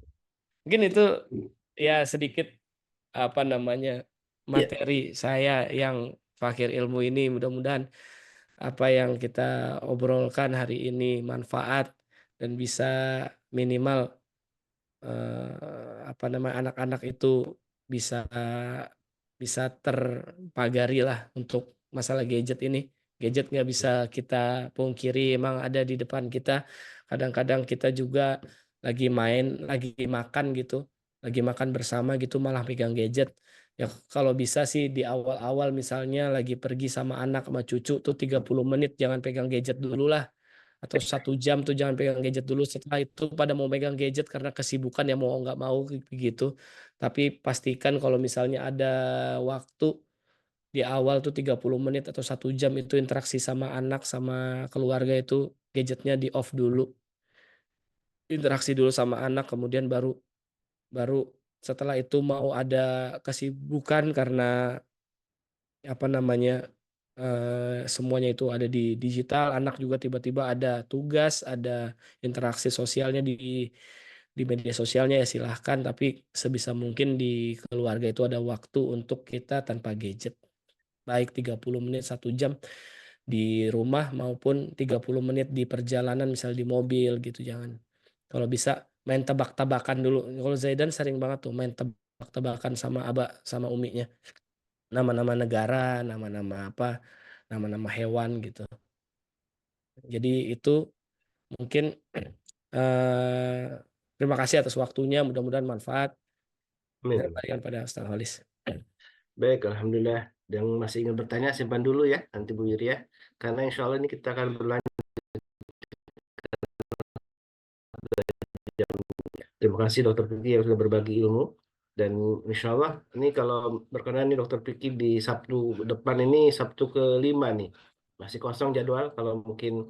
Speaker 3: Mungkin itu ya sedikit apa namanya
Speaker 1: Ya,
Speaker 3: materi saya yang fakir ilmu ini. Mudah-mudahan apa yang kita obrolkan hari ini manfaat dan bisa minimal apa namanya anak-anak itu bisa bisa terpagari lah untuk masalah gadget ini. Gadget nggak bisa kita pungkiri, emang ada di depan kita. Kadang-kadang kita juga lagi main, lagi makan gitu, lagi makan bersama gitu malah pegang gadget. Ya kalau bisa sih di awal-awal misalnya lagi pergi sama anak sama cucu tuh 30 menit jangan pegang gadget dulu lah. Atau 1 jam tuh jangan pegang gadget dulu, setelah itu pada mau megang gadget karena kesibukan ya mau nggak mau gitu. Tapi pastikan kalau misalnya ada waktu di awal tuh 30 menit atau 1 jam itu interaksi sama anak sama keluarga itu gadgetnya di off dulu. Interaksi dulu sama anak kemudian baru baru setelah itu mau ada kesibukan karena apa namanya semuanya itu ada di digital, anak juga tiba-tiba ada tugas, ada interaksi sosialnya di media sosialnya ya silahkan, tapi sebisa mungkin di keluarga itu ada waktu untuk kita tanpa gadget. Baik 30 menit 1 jam di rumah maupun 30 menit di perjalanan misal di mobil gitu jangan. Kalau bisa main tebak-tebakan dulu. Kalau Zaidan sering banget tuh main tebak-tebakan sama Aba sama Uminya. Nama-nama negara, nama-nama apa, nama-nama hewan gitu. Jadi itu mungkin terima kasih atas waktunya, mudah-mudahan manfaat.
Speaker 1: amin.
Speaker 3: Saya kembalikan pada Ustaz Holis.
Speaker 1: Baik, alhamdulillah. Yang masih ingin bertanya simpan dulu ya, nanti Bu Wiri ya. Karena insya Allah ini kita akan berlanjut. Terima kasih Dokter Vicky yang sudah berbagi ilmu. Dan insya Allah ini kalau berkenan nih Dokter Vicky di Sabtu depan ini Sabtu ke-5 nih. Masih kosong jadwal kalau mungkin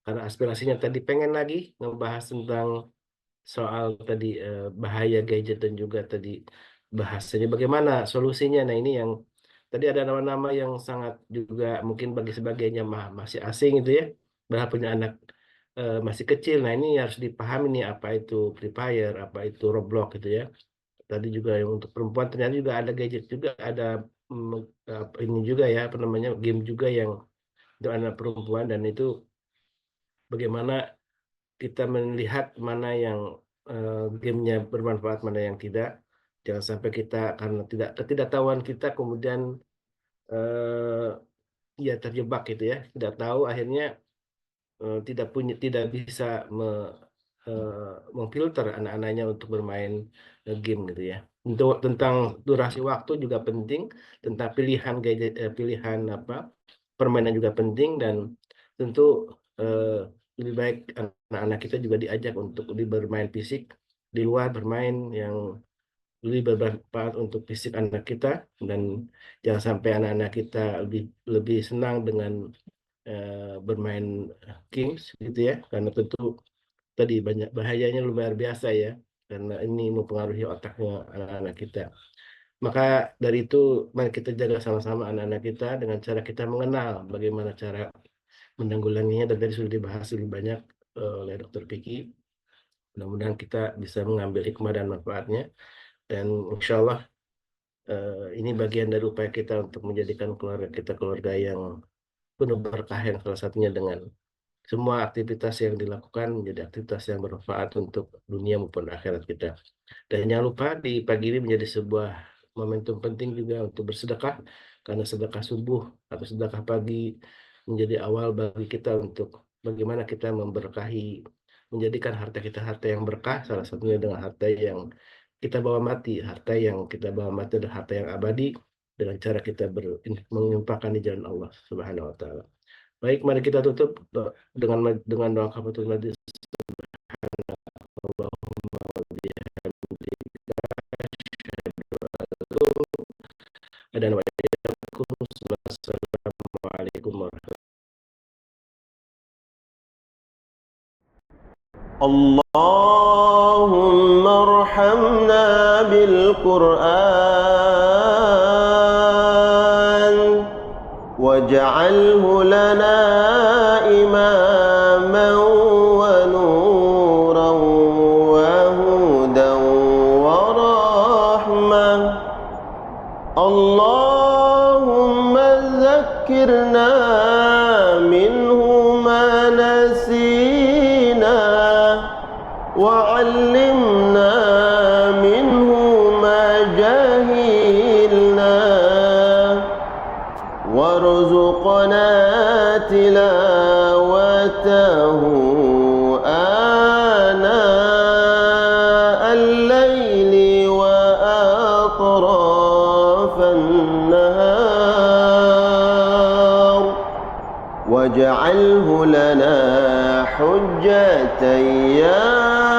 Speaker 1: karena aspirasinya tadi pengen lagi ngebahas tentang soal tadi bahaya gadget dan juga tadi bahasanya bagaimana solusinya. Nah ini yang tadi ada nama-nama yang sangat juga mungkin bagi sebagiannya masih asing itu ya. Bahwa punya anak masih kecil. Nah ini harus dipahami nih apa itu Free Fire, apa itu Roblox gitu ya. Tadi juga yang untuk perempuan ternyata juga ada gadget juga, ada ini juga ya apa namanya game juga yang untuk anak perempuan dan itu bagaimana kita melihat mana yang gamenya bermanfaat, mana yang tidak. Jangan sampai kita karena ketidaktahuan kita kemudian ya terjebak gitu ya, tidak tahu akhirnya tidak bisa memfilter anak-anaknya untuk bermain game gitu ya. Untuk tentang durasi waktu juga penting, tentang pilihan gadget, pilihan apa permainan juga penting dan tentu eh, lebih baik anak-anak kita juga diajak untuk lebih bermain fisik di luar bermain yang lebih bermanfaat untuk fisik anak kita dan jangan sampai anak-anak kita lebih lebih senang dengan bermain games gitu ya karena tentu tadi banyak bahayanya luar biasa ya karena ini mempengaruhi otaknya anak-anak kita. Maka dari itu mari kita jaga sama-sama anak-anak kita dengan cara kita mengenal bagaimana cara menanggulanginya dan tadi sudah dibahas lebih banyak oleh Dr. Vicky. Mudah-mudahan kita bisa mengambil hikmah dan manfaatnya dan insya Allah ini bagian dari upaya kita untuk menjadikan keluarga kita keluarga yang penuh berkah yang salah satunya dengan semua aktivitas yang dilakukan menjadi aktivitas yang bermanfaat untuk dunia maupun akhirat kita. Dan jangan lupa di pagi ini menjadi sebuah momentum penting juga untuk bersedekah, karena sedekah subuh atau sedekah pagi menjadi awal bagi kita untuk bagaimana kita memberkahi, menjadikan harta kita harta yang berkah, salah satunya dengan harta yang kita bawa mati, harta yang kita bawa mati adalah harta yang abadi dengan cara kita menginfakkan di jalan Allah Subhanahu wa taala. Baik, mari kita tutup dengan doa kafaratul majlis. dan wa iyyakum. Wassalamualaikum warahmatullahi
Speaker 7: اللهم ارحمنا بالقرآن واجعله لنا إماما ونورا وهدى ورحمة. اللهم ذكرنا منه ما نسينا وعلمنا منه ما جهلنا وارزقنا تلاوته آناء الليل وأطراف النهار واجعله لنا حجة يا